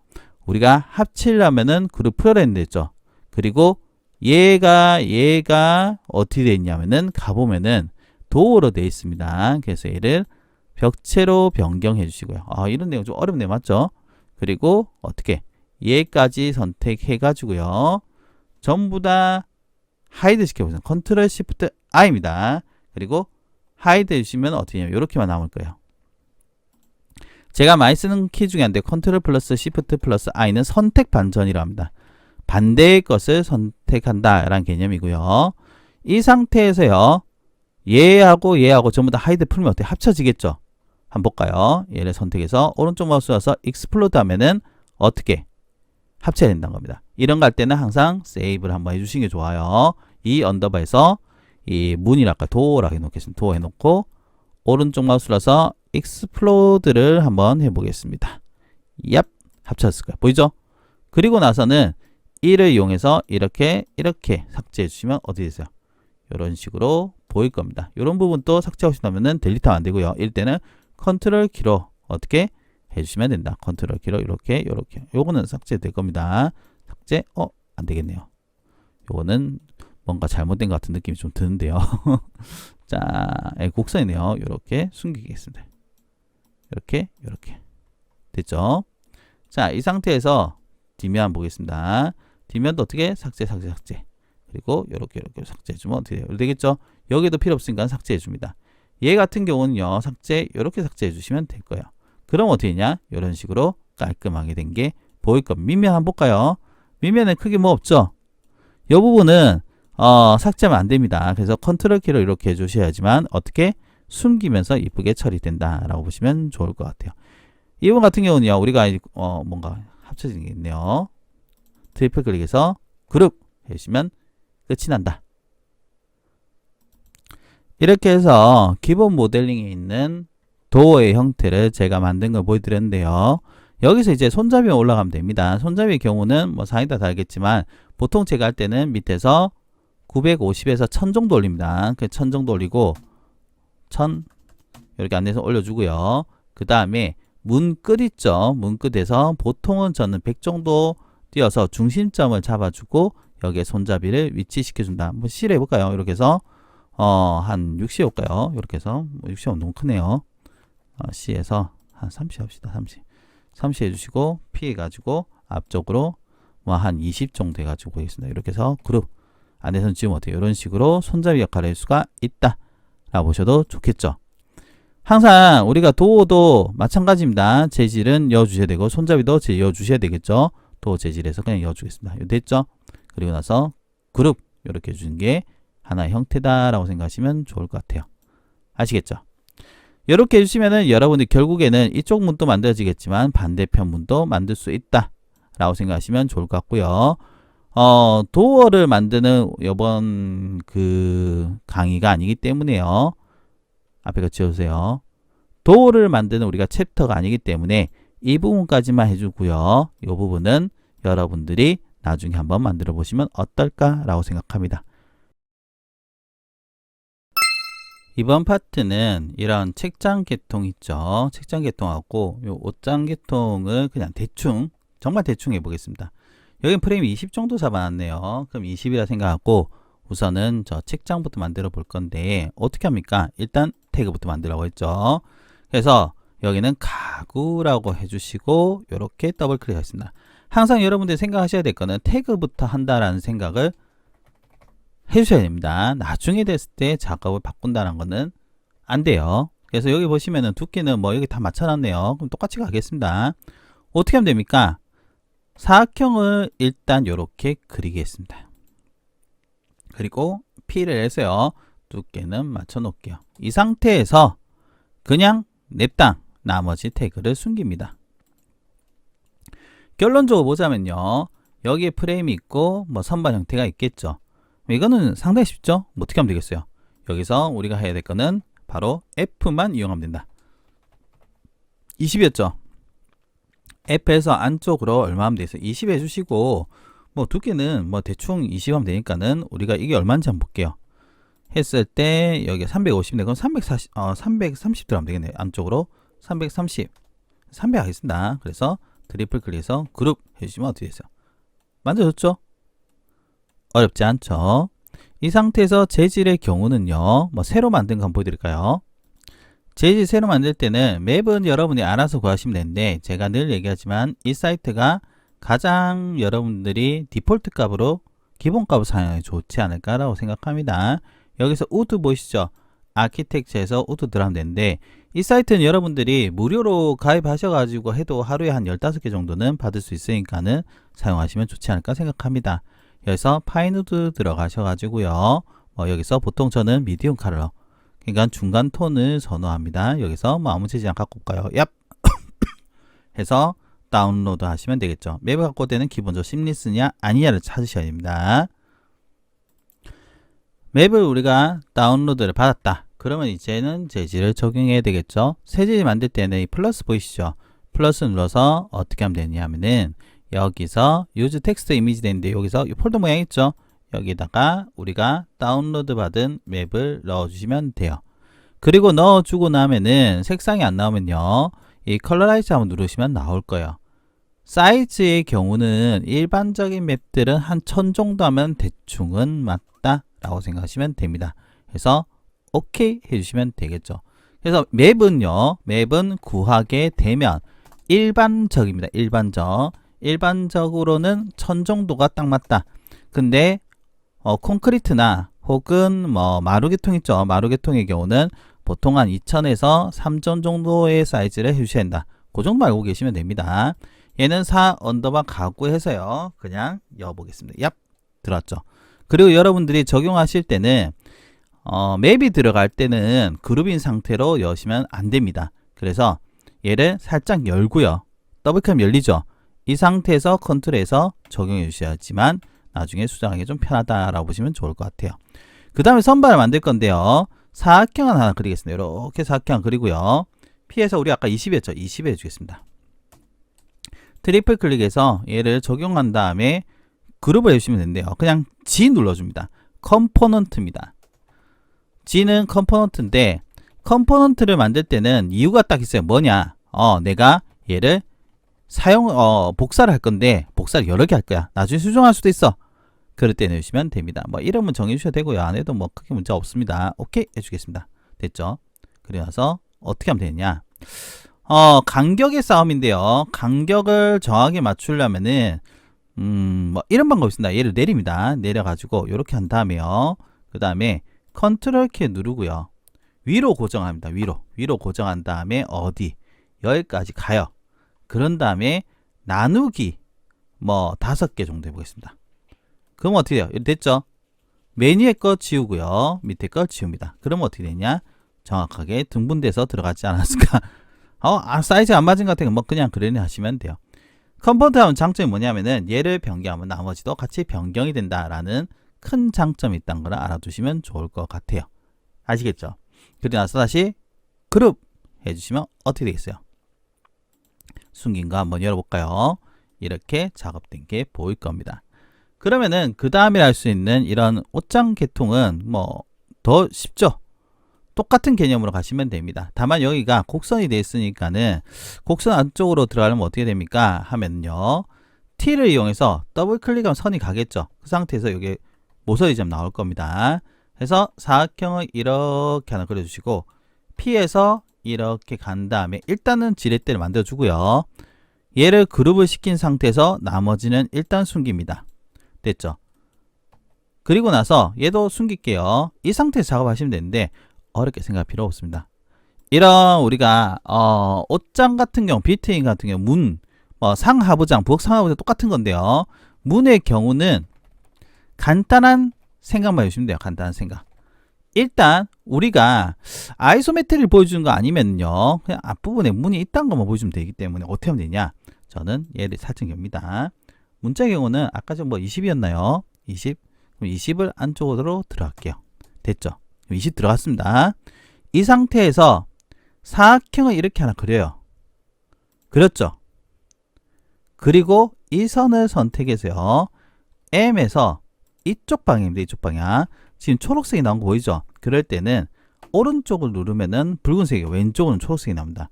우리가 합치려면은 그룹 풀어야 된댔죠. 그리고 얘가 어떻게 되어 있냐면은 가보면은 도어로 되어 있습니다. 그래서 얘를 벽체로 변경해 주시고요. 이런 내용 좀 어렵네요. 맞죠? 그리고 어떻게 얘까지 선택해 가지고요. 전부 다 하이드 시켜보세요. 컨트롤 시프트 I입니다. 그리고 하이드 해주시면 어떻게 되냐면 이렇게만 남을 거예요. 제가 많이 쓰는 키 중에 한데 컨트롤 플러스 시프트 플러스 I는 선택 반전이라고 합니다. 반대의 것을 선택한다 라는 개념이고요. 이 상태에서요. 얘하고 전부 다 하이드 풀면 어떻게 합쳐지겠죠? 한번 볼까요? 얘를 선택해서 오른쪽 마우스 와서 익스플로드 하면은 어떻게 합쳐야 된다는 겁니다. 이런 거 할 때는 항상 세이브를 한번 해주시는 게 좋아요. 이 언더바에서 이 문이랄까 도어라고 해놓겠습니다. 도어 해놓고 오른쪽 마우스라서 익스플로드를 한번 해보겠습니다. 얍! 합쳐졌을 거예요. 보이죠? 그리고 나서는 이를 이용해서 이렇게 삭제해 주시면 어떻게 되세요? 이런 식으로 보일 겁니다. 이런 부분도 삭제하고 싶다면 델리트하면 안 되고요. 이럴 때는 컨트롤 키로 어떻게 해주시면 된다. 컨트롤 키로 이렇게 요거는 삭제될 겁니다. 삭제 안 되겠네요. 요거는 뭔가 잘못된 것 같은 느낌이 좀 드는데요. 자, 곡선이네요. 이렇게 숨기겠습니다. 이렇게 됐죠? 자, 이 상태에서 뒷면 보겠습니다. 뒷면도 어떻게 삭제 그리고 이렇게 삭제해주면 어떻게 돼요? 되겠죠? 여기도 필요 없으니까 삭제해줍니다. 얘 같은 경우는요, 이렇게 삭제해주시면 될 거예요. 그럼 어떻게 되냐? 이런 식으로 깔끔하게 된 게 보일 겁니다. 밑면 한번 볼까요? 밑면은 크게 뭐 없죠? 이 부분은 삭제하면 안 됩니다. 그래서 컨트롤 키로 이렇게 해주셔야지만 어떻게 숨기면서 이쁘게 처리된다라고 보시면 좋을 것 같아요. 이 부분 같은 경우는요, 우리가 뭔가 합쳐지는 게 있네요. 트리플 클릭해서 그룹 해주시면 끝이 난다. 이렇게 해서 기본 모델링에 있는 도어의 형태를 제가 만든 걸 보여드렸는데요. 여기서 이제 손잡이만 올라가면 됩니다. 손잡이의 경우는 뭐 상이 다 다르겠지만 보통 제가 할 때는 밑에서 950에서 1000 정도 올립니다. 그 1000 정도 올리고 1000 이렇게 안내서 올려주고요. 그 다음에 문끝 있죠. 문끝에서 보통은 저는 100 정도 띄어서 중심점을 잡아주고 여기에 손잡이를 위치시켜준다. 한번 C를 해볼까요? 이렇게 해서 한 60 해볼까요? 이렇게 해서 60 너무 크네요. C에서 한 30 합시다. 30 해주시고 P 해가지고 앞쪽으로 뭐 한 20 정도 해가지고 보겠습니다. 이렇게 해서 그룹 안에서는 지금 어때요? 이런 식으로 손잡이 역할을 할 수가 있다 라고 보셔도 좋겠죠. 항상 우리가 도어도 마찬가지입니다. 재질은 이어주셔야 되고 손잡이도 이어주셔야 되겠죠. 도어 재질에서 그냥 이어주겠습니다. 이거 됐죠? 그리고 나서 그룹 이렇게 해주는 게 하나의 형태다 라고 생각하시면 좋을 것 같아요. 아시겠죠? 이렇게 해주시면은 여러분들 결국에는 이쪽 문도 만들어지겠지만 반대편 문도 만들 수 있다 라고 생각하시면 좋을 것 같고요. 도어를 만드는 이번 그 강의가 아니기 때문에요. 앞에 거 지워주세요. 도어를 만드는 우리가 챕터가 아니기 때문에 이 부분까지만 해주고요. 이 부분은 여러분들이 나중에 한번 만들어 보시면 어떨까 라고 생각합니다. 이번 파트는 이런 책장 계통 있죠. 책장 계통하고 요 옷장 계통을 그냥 대충 정말 대충 해보겠습니다. 여긴 프레임 20 정도 잡아놨네요. 그럼 20이라 생각하고 우선은 저 책장부터 만들어 볼 건데 어떻게 합니까? 일단 태그부터 만들라고 했죠. 그래서 여기는 가구라고 해주시고 이렇게 더블 클릭하겠습니다. 항상 여러분들이 생각하셔야 될 거는 태그부터 한다라는 생각을 해주셔야 됩니다. 나중에 됐을 때 작업을 바꾼다는 거는 안 돼요. 그래서 여기 보시면은 두께는 뭐 여기 다 맞춰놨네요. 그럼 똑같이 가겠습니다. 어떻게 하면 됩니까? 사각형을 일단 이렇게 그리겠습니다. 그리고 P를 해서요. 두께는 맞춰 놓을게요. 이 상태에서 그냥 냅다 나머지 태그를 숨깁니다. 결론적으로 보자면요. 여기에 프레임이 있고 뭐 선반 형태가 있겠죠. 이거는 상당히 쉽죠? 뭐 어떻게 하면 되겠어요? 여기서 우리가 해야 될 거는 바로 F만 이용하면 된다. 20이었죠? F에서 안쪽으로 얼마 하면 되겠어요? 20 해주시고 뭐 두께는 뭐 대충 20 하면 되니까는 우리가 이게 얼마인지 한번 볼게요. 했을 때 여기 350네. 그럼 330 들어가면 되겠네요. 안쪽으로 330 하겠습니다. 그래서 트리플 클릭해서 그룹 해주시면 어떻게 되세요? 만들어졌죠? 어렵지 않죠? 이 상태에서 재질의 경우는요. 뭐 새로 만든 거 한번 보여드릴까요? 재질 새로 만들 때는 맵은 여러분이 알아서 구하시면 되는데 제가 늘 얘기하지만 이 사이트가 가장 여러분들이 디폴트 값으로 기본값을 사용하기 좋지 않을까라고 생각합니다. 여기서 우드 보이시죠? 아키텍처에서 우드 들어가면 되는데 이 사이트는 여러분들이 무료로 가입하셔가지고 해도 하루에 한 15개 정도는 받을 수 있으니까는 사용하시면 좋지 않을까 생각합니다. 여기서 파인우드 들어가셔가지고요. 여기서 보통 저는 미디움 컬러, 그러니까 중간 톤을 선호합니다. 여기서 뭐 아무 재질 안 갖고 올까요? 얍! 해서 다운로드 하시면 되겠죠. 맵을 갖고 올 때는 기본적으로 심리스냐 아니냐를 찾으셔야 됩니다. 맵을 우리가 다운로드를 받았다. 그러면 이제는 재질을 적용해야 되겠죠. 새 재질 만들 때는 이 플러스 보이시죠? 플러스 눌러서 어떻게 하면 되냐 하면은 여기서 use text image 되는데 여기서 이 폴더 모양 있죠? 여기다가 우리가 다운로드 받은 맵을 넣어주시면 돼요. 그리고 넣어주고 나면은 색상이 안 나오면요. 이 컬러라이즈 한번 누르시면 나올 거예요. 사이즈의 경우는 일반적인 맵들은 한 1000 정도 하면 대충은 맞다 라고 생각하시면 됩니다. 그래서 오케이 해주시면 되겠죠. 그래서 맵은요. 맵은 구하게 되면 일반적입니다. 일반적으로는 1000 정도가 딱 맞다. 근데 콘크리트나 혹은 뭐 마루계통 있죠. 마루계통의 경우는 보통 한 2000에서 3000 정도의 사이즈를 해주셔야 된다. 그 정도 알고 계시면 됩니다. 얘는 4 언더바 가구 해서요. 그냥 여보겠습니다. 얍! 들어왔죠. 그리고 여러분들이 적용하실 때는 맵이 들어갈 때는 그룹인 상태로 여시면 안 됩니다. 그래서 얘를 살짝 열고요. 더블클릭 열리죠. 이 상태에서 컨트롤해서 적용해 주셔야지만 나중에 수정하기 좀 편하다라고 보시면 좋을 것 같아요. 그 다음에 선반을 만들 건데요. 사각형을 하나 그리겠습니다. 이렇게 사각형 그리고요. P에서 우리 아까 20이었죠. 20 해주겠습니다. 트리플 클릭해서 얘를 적용한 다음에 그룹을 해주시면 되는데요. 그냥 G 눌러줍니다. 컴포넌트입니다. G는 컴포넌트인데 컴포넌트를 만들 때는 이유가 딱 있어요. 뭐냐? 내가 얘를 복사를 할 건데 복사를 여러 개 할 거야. 나중에 수정할 수도 있어. 그럴 때 넣으시면 됩니다. 뭐 이름은 정해주셔도 되고요. 안 해도 뭐 크게 문제 없습니다. 오케이 해주겠습니다. 됐죠? 그래서 어떻게 하면 되느냐? 간격의 싸움인데요. 간격을 정확하게 맞추려면은 뭐 이런 방법이 있습니다. 얘를 내립니다. 내려가지고 이렇게 한 다음에요. 그 다음에 컨트롤 키 누르고요. 위로 고정합니다. 위로 고정한 다음에 어디? 여기까지 가요. 그런 다음에 나누기 뭐 5개 정도 해보겠습니다. 그럼 어떻게 돼요? 이렇게 됐죠? 메뉴의 거 지우고요. 밑에 거 지웁니다. 그러면 어떻게 되냐? 정확하게 등분돼서 들어가지 않았을까? 사이즈 안 맞은 것 같아요. 뭐 그냥 그러니 하시면 돼요. 컴포넌트 하면 장점이 뭐냐면은 얘를 변경하면 나머지도 같이 변경이 된다라는 큰 장점이 있다는 걸 알아두시면 좋을 것 같아요. 아시겠죠? 그리고 나서 다시 그룹 해주시면 어떻게 되겠어요? 숨긴 거 한번 열어볼까요? 이렇게 작업된 게 보일 겁니다. 그러면은 그 다음에 할 수 있는 이런 옷장 계통은 뭐 더 쉽죠? 똑같은 개념으로 가시면 됩니다. 다만 여기가 곡선이 되어 있으니까는 곡선 안쪽으로 들어가려면 어떻게 됩니까? 하면요. T를 이용해서 더블 클릭하면 선이 가겠죠. 그 상태에서 여기 모서리 점 나올 겁니다. 그래서 사각형을 이렇게 하나 그려주시고 P에서 이렇게 간 다음에 일단은 지렛대를 만들어 주고요. 얘를 그룹을 시킨 상태에서 나머지는 일단 숨깁니다. 됐죠? 그리고 나서 얘도 숨길게요. 이 상태에서 작업하시면 되는데 어렵게 생각할 필요 없습니다. 이런 우리가 옷장 같은 경우, 빌트인 같은 경우 문, 상하부장, 부엌 상하부장 똑같은 건데요. 문의 경우는 간단한 생각만 해주시면 돼요. 간단한 생각. 일단 우리가 아이소메트리를 보여주는 거 아니면요 그냥 앞부분에 문이 있다는 것만 보여주면 되기 때문에 어떻게 하면 되냐, 저는 얘를 설정합니다. 문자의 경우는 아까 전 뭐 20이었나요? 20. 그럼 20을 안쪽으로 들어갈게요. 됐죠? 20 들어갔습니다. 이 상태에서 사각형을 이렇게 하나 그려요. 그렸죠? 그리고 이 선을 선택해서요. M에서 이쪽 방향입니다. 이쪽 방향. 지금 초록색이 나온 거 보이죠? 그럴 때는 오른쪽을 누르면은 붉은색이, 왼쪽은 초록색이 나옵니다.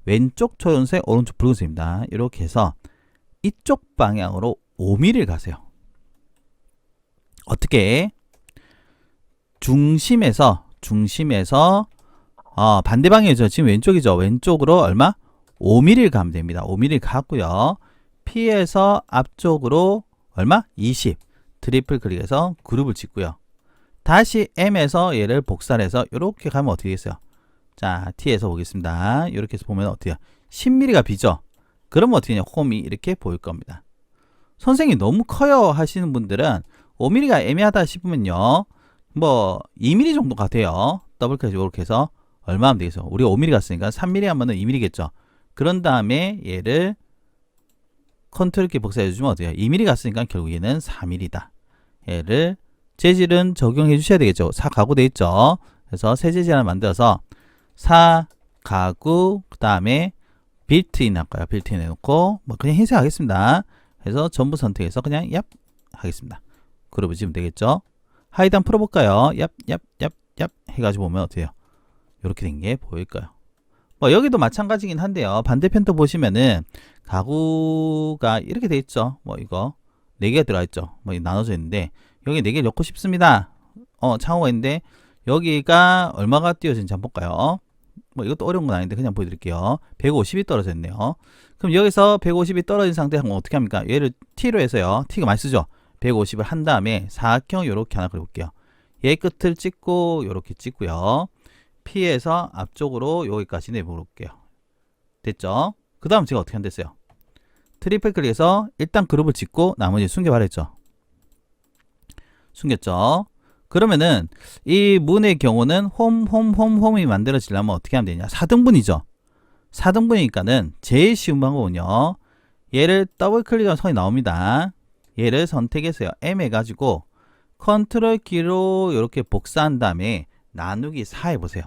왼쪽 초록색, 오른쪽 붉은색입니다. 이렇게 해서 이쪽 방향으로 5mm를 가세요. 어떻게? 중심에서 반대 방향이죠. 지금 왼쪽이죠. 왼쪽으로 얼마? 5mm를 가면 됩니다. 5mm를 가고요. P에서 앞쪽으로 얼마? 20. 트리플 클릭해서 그룹을 짓고요. 다시 M에서 얘를 복사해서 이렇게 가면 어떻게 되겠어요? 자, T에서 보겠습니다. 이렇게 해서 보면 어떻게 해요? 10mm가 비죠? 그러면 어떻게 되냐? 홈이 이렇게 보일 겁니다. 선생님이 너무 커요 하시는 분들은 5mm가 애매하다 싶으면요. 뭐 2mm 정도가 돼요. 더블 클릭 이렇게 해서 얼마 하면 되겠어요? 우리가 5mm 갔으니까 3mm 하면은 2mm겠죠? 그런 다음에 얘를 컨트롤 키 복사해 주시면 어때요? 2mm 갔으니까 결국 얘는 4mm다. 얘를 재질은 적용해 주셔야 되겠죠. 4가구 돼 있죠. 그래서 새 재질 하나 만들어서 4가구 그 다음에 빌트인 할까요? 빌트인 해놓고 뭐 그냥 흰색 하겠습니다. 그래서 전부 선택해서 그냥 얍 하겠습니다. 그룹을 지으면 되겠죠. 하이드 한번 풀어볼까요? 얍 해가지고 보면 어때요? 이렇게 된 게 보일 거예요. 뭐 여기도 마찬가지긴 한데요. 반대편도 보시면은 가구가 이렇게 돼 있죠. 뭐 이거 4개가 들어가 있죠. 뭐 나눠져 있는데 여기 4개 넣고 싶습니다. 창호가 있는데 여기가 얼마가 띄어진지 한번 볼까요? 뭐 이것도 어려운 건 아닌데 그냥 보여드릴게요. 150이 떨어져 있네요. 그럼 여기서 150이 떨어진 상태에 어떻게 합니까? 얘를 T로 해서요. T가 많이 쓰죠. 150을 한 다음에 사각형 요렇게 하나 그려볼게요. 얘 끝을 찍고 요렇게 찍고요. P에서 앞쪽으로 여기까지 내볼게요. 됐죠? 그 다음 제가 어떻게 한댔어요? 트리플 클릭해서 일단 그룹을 짓고 나머지 숨겨버렸죠. 숨겼죠? 그러면은 이 문의 경우는 홈이 만들어지려면 어떻게 하면 되냐? 4등분이죠. 4등분이니까는 제일 쉬운 방법은요. 얘를 더블 클릭하면 선이 나옵니다. 얘를 선택해서요. M 해가지고 컨트롤 키로 이렇게 복사한 다음에 나누기 4 해보세요.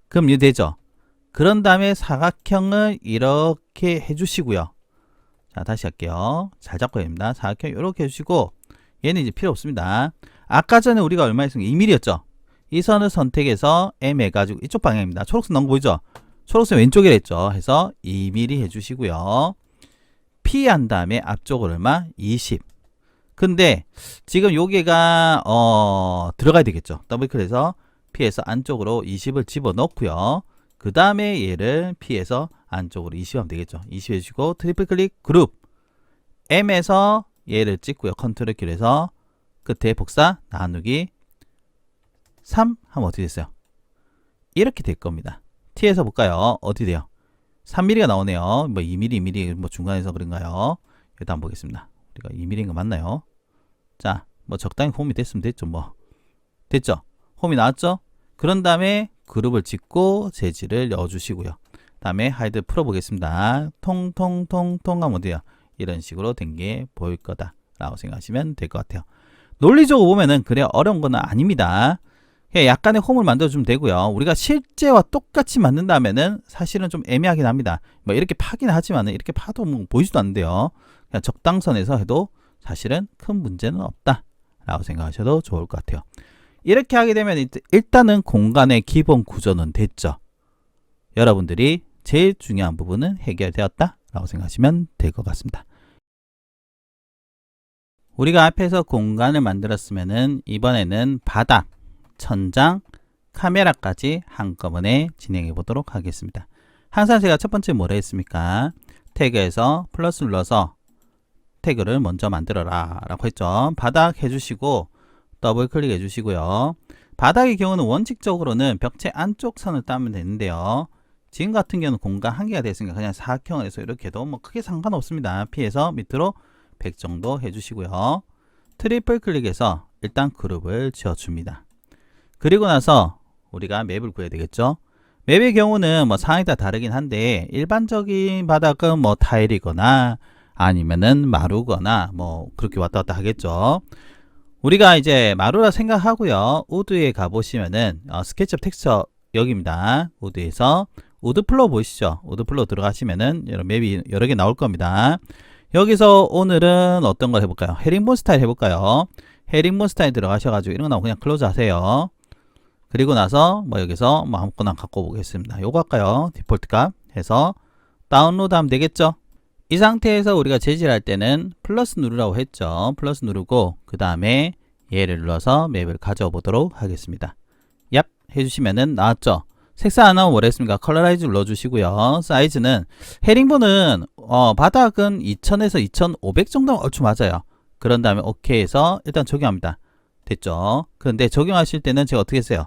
그럼 이제 되죠? 그런 다음에 사각형을 이렇게 해주시고요. 자, 다시 할게요. 잘 잡고 됩니다. 사각형 이렇게 해주시고 얘는 이제 필요 없습니다. 아까 전에 우리가 얼마 했습니까? 2mm였죠? 이 선을 선택해서 M 해가지고 이쪽 방향입니다. 초록색 넣은 거 보이죠? 초록색 왼쪽에 했죠? 해서 2mm 해주시고요. P 한 다음에 앞쪽으로 얼마? 20. 근데 지금 여기가 들어가야 되겠죠? 더블 클릭해서 P에서 안쪽으로 20을 집어넣고요. 그 다음에 얘를 P에서 안쪽으로 20 하면 되겠죠? 20 해주시고 트리플 클릭 그룹 M에서 얘를 찍고요. 컨트롤 키로 해서 끝에 복사 나누기 3 하면 어떻게 됐어요? 이렇게 될 겁니다. T에서 볼까요? 어떻게 돼요? 3mm가 나오네요. 뭐 2mm, 2mm 뭐 중간에서 그런가요? 일단 한번 보겠습니다. 우리가 2mm인 거 맞나요? 자, 뭐 적당히 홈이 됐으면 됐죠. 뭐 됐죠? 홈이 나왔죠? 그런 다음에 그룹을 짓고 재질을 넣어주시고요. 다음에 하이드 풀어보겠습니다. 통통통통 하면 어디요? 이런 식으로 된 게 보일 거다 라고 생각하시면 될 것 같아요. 논리적으로 보면은 그래 어려운 건 아닙니다. 약간의 홈을 만들어주면 되고요. 우리가 실제와 똑같이 만든다면은 사실은 좀 애매하긴 합니다. 뭐 이렇게 파긴 하지만은 이렇게 파도 뭐 보이지도 않는데요. 그냥 적당선에서 해도 사실은 큰 문제는 없다 라고 생각하셔도 좋을 것 같아요. 이렇게 하게 되면 일단은 공간의 기본 구조는 됐죠. 여러분들이 제일 중요한 부분은 해결되었다 라고 생각하시면 될 것 같습니다. 우리가 앞에서 공간을 만들었으면은 이번에는 바닥, 천장, 카메라까지 한꺼번에 진행해 보도록 하겠습니다. 항상 제가 첫 번째 뭐라 했습니까? 태그에서 플러스 눌러서 태그를 먼저 만들어라 라고 했죠. 바닥 해주시고 더블 클릭 해주시고요. 바닥의 경우는 원칙적으로는 벽체 안쪽 선을 따면 되는데요. 지금 같은 경우는 공간 한개가 됐으니까 그냥 사각형을 해서 이렇게 해도 뭐 크게 상관없습니다. P에서 밑으로 100 정도 해주시고요. 트리플 클릭해서 일단 그룹을 지어줍니다. 그리고 나서 우리가 맵을 구해야 되겠죠. 맵의 경우는 뭐 상황에 따라 다르긴 한데 일반적인 바닥은 뭐 타일이거나 아니면은 마루거나 뭐 그렇게 왔다 갔다 하겠죠. 우리가 이제 마루라 생각하고요. 우드에 가보시면은 스케치업 텍스처 여기입니다. 우드에서 우드 플로어 보이시죠? 우드 플로어 들어가시면은 이런 맵이 여러 개 나올 겁니다. 여기서 오늘은 어떤 걸 해볼까요? 헤링본 스타일 해볼까요? 헤링본 스타일 들어가셔가지고 이런 거 나오면 그냥 클로즈 하세요. 그리고 나서 뭐 여기서 뭐 아무거나 갖고 보겠습니다. 요거 할까요? 디폴트 값 해서 다운로드 하면 되겠죠? 이 상태에서 우리가 재질할 때는 플러스 누르라고 했죠. 플러스 누르고 그 다음에 얘를 눌러서 맵을 가져와 보도록 하겠습니다. 얍 해주시면은 나왔죠. 색상 안 나오면 뭐라 했습니까? 컬러라이즈 눌러주시고요. 사이즈는 헤링본은 바닥은 2000에서 2500 정도면 얼추 맞아요. 그런 다음에 오케이 해서 일단 적용합니다. 됐죠? 그런데 적용하실 때는 제가 어떻게 했어요?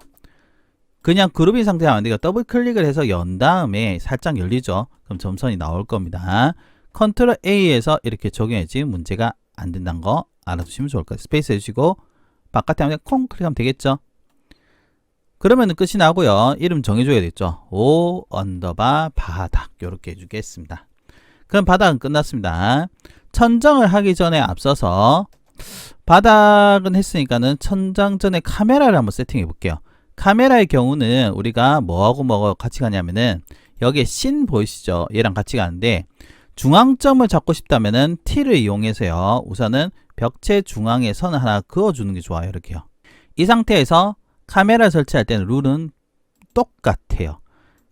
그냥 그룹인 상태 하면 안 돼요. 더블 클릭을 해서 연 다음에 살짝 열리죠. 그럼 점선이 나올 겁니다. 컨트롤 A에서 이렇게 적용해야지 문제가 안 된다는 거 알아두시면 좋을 것 같아요. 스페이스 해주시고 바깥에 하면 콩 클릭하면 되겠죠. 그러면 끝이 나고요. 이름 정해줘야 되겠죠. 오 언더바 바닥 이렇게 해주겠습니다. 그럼 바닥은 끝났습니다. 천정을 하기 전에 앞서서 바닥은 했으니까는 천장 전에 카메라를 한번 세팅해 볼게요. 카메라의 경우는 우리가 뭐하고 같이 가냐면은 여기에 씬 보이시죠? 얘랑 같이 가는데 중앙점을 잡고 싶다면은 T를 이용해서요. 우선은 벽체 중앙에 선을 하나 그어주는 게 좋아요. 이렇게요. 이 상태에서 카메라 설치할 때는 룰은 똑같아요.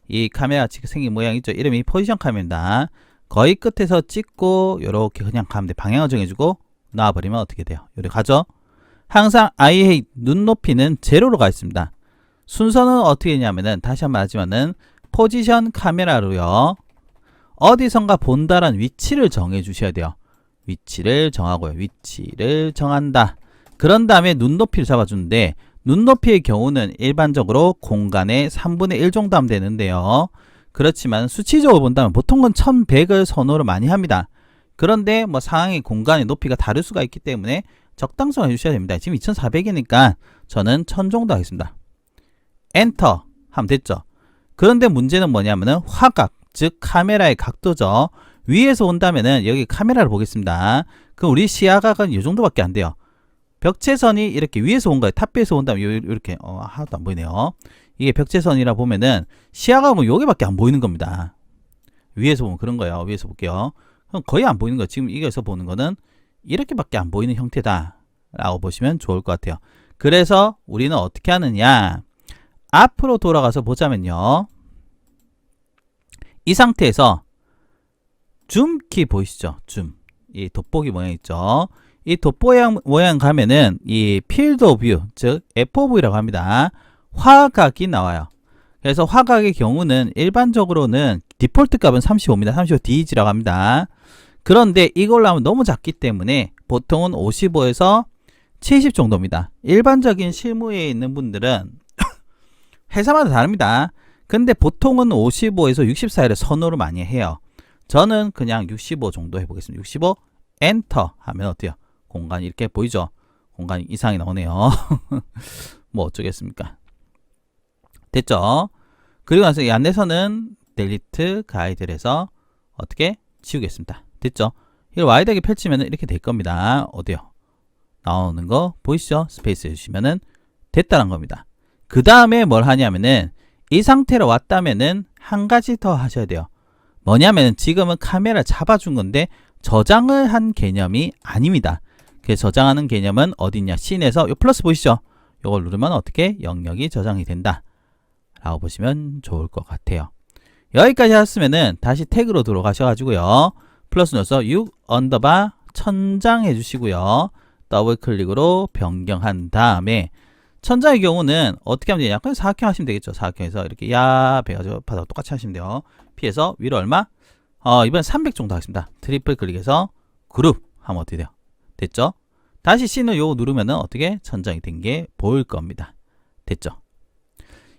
이 카메라 지금 생긴 모양 있죠? 이름이 포지션 카메라입니다. 거의 끝에서 찍고 이렇게 그냥 가면 돼. 방향을 정해주고 놔버리면 어떻게 돼요? 이렇게 가죠? 항상 I hate 눈높이는 제로로 가 있습니다. 순서는 어떻게 되냐면은 다시 한번 하지만은 포지션 카메라로요. 어디선가 본다라는 위치를 정해 주셔야 돼요. 위치를 정하고요. 위치를 정한다. 그런 다음에 눈높이를 잡아주는데 눈높이의 경우는 일반적으로 공간의 3분의 1 정도 하면 되는데요. 그렇지만 수치적으로 본다면 보통은 1100을 선호를 많이 합니다. 그런데 뭐 상황의 공간의 높이가 다를 수가 있기 때문에 적당성 해주셔야 됩니다. 지금 2400이니까 저는 1000 정도 하겠습니다. 엔터 하면 됐죠. 그런데 문제는 뭐냐면은 화각, 즉 카메라의 각도죠. 위에서 온다면은 여기 카메라를 보겠습니다. 그럼 우리 시야각은 이 정도밖에 안 돼요. 벽체선이 이렇게 위에서 온 거예요. 탑뷰에서 온다면 이렇게 하나도 안 보이네요. 이게 벽체선이라 보면은 시야각은 여기밖에 안 보이는 겁니다. 위에서 보면 그런 거예요. 위에서 볼게요. 그럼 거의 안 보이는 거. 지금 이거에서 보는 거는 이렇게밖에 안 보이는 형태다 라고 보시면 좋을 것 같아요. 그래서 우리는 어떻게 하느냐, 앞으로 돌아가서 보자면요, 이 상태에서 줌키 보이시죠? 줌. 이 돋보기 모양 있죠? 이 돋보기 모양 가면은 이 필드 오브 뷰, 즉 FOV라고 합니다. 화각이 나와요. 그래서 화각의 경우는 일반적으로는 디폴트 값은 35입니다. 35DG라고 합니다. 그런데 이걸로 하면 너무 작기 때문에 보통은 55에서 70 정도입니다. 일반적인 실무에 있는 분들은 회사마다 다릅니다. 근데 보통은 55에서 60 사이를 선호를 많이 해요. 저는 그냥 65 정도 해보겠습니다. 65 엔터 하면 어때요? 공간이 이렇게 보이죠? 공간 이상이 나오네요. 뭐 어쩌겠습니까? 됐죠? 그리고 나서 이 안에서는 델리트 가이드를 해서 어떻게 지우겠습니다. 됐죠? 이걸 와이드하게 펼치면 이렇게 될 겁니다. 어디요? 나오는 거 보이시죠? 스페이스 해주시면은 됐다는 겁니다. 그 다음에 뭘 하냐면은 이 상태로 왔다면은 한 가지 더 하셔야 돼요. 뭐냐면은 지금은 카메라 잡아준 건데 저장을 한 개념이 아닙니다. 그 저장하는 개념은 어디냐? 씬에서 요 플러스 보이시죠? 요걸 누르면 어떻게 영역이 저장이 된다 라고 보시면 좋을 것 같아요. 여기까지 하셨으면은 다시 태그로 들어가셔가지고요, 플러스 눌러서 6 언더바 천장 해주시고요, 더블 클릭으로 변경한 다음에 천장의 경우는 어떻게 하면 되냐? 그냥 사각형 하시면 되겠죠. 사각형에서 이렇게 야 해가지고 바닥 똑같이 하시면 돼요. 피해서 위로 얼마? 이번 300 정도 하겠습니다. 트리플 클릭해서 그룹 하면 어떻게 돼요? 됐죠? 다시 C는 요거 누르면은 어떻게 천장이 된 게 보일 겁니다. 됐죠?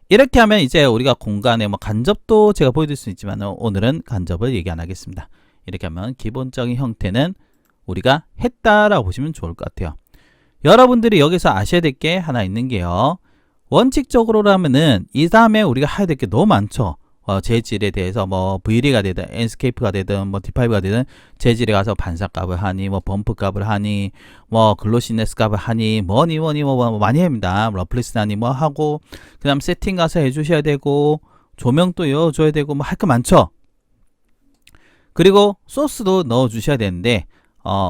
이렇게 하면 이제 우리가 공간에 뭐 간접도 제가 보여드릴 수 있지만 오늘은 간접을 얘기 안 하겠습니다. 이렇게 하면 기본적인 형태는 우리가 했다라고 보시면 좋을 것 같아요. 여러분들이 여기서 아셔야 될 게 하나 있는 게요, 원칙적으로라면은 이 다음에 우리가 해야 될 게 너무 많죠. 재질에 대해서 뭐 VLE가 되든 엔스케이프가 되든 뭐 D5가 되든 재질에 가서 반사값을 하니 뭐 범프 값을 하니 뭐 글로시네스 값을 하니 뭐니 뭐 많이 합니다. 러플리스 하니 뭐 하고 그 다음 세팅 가서 해주셔야 되고 조명도 넣어줘야 되고 뭐 할 거 많죠. 그리고 소스도 넣어주셔야 되는데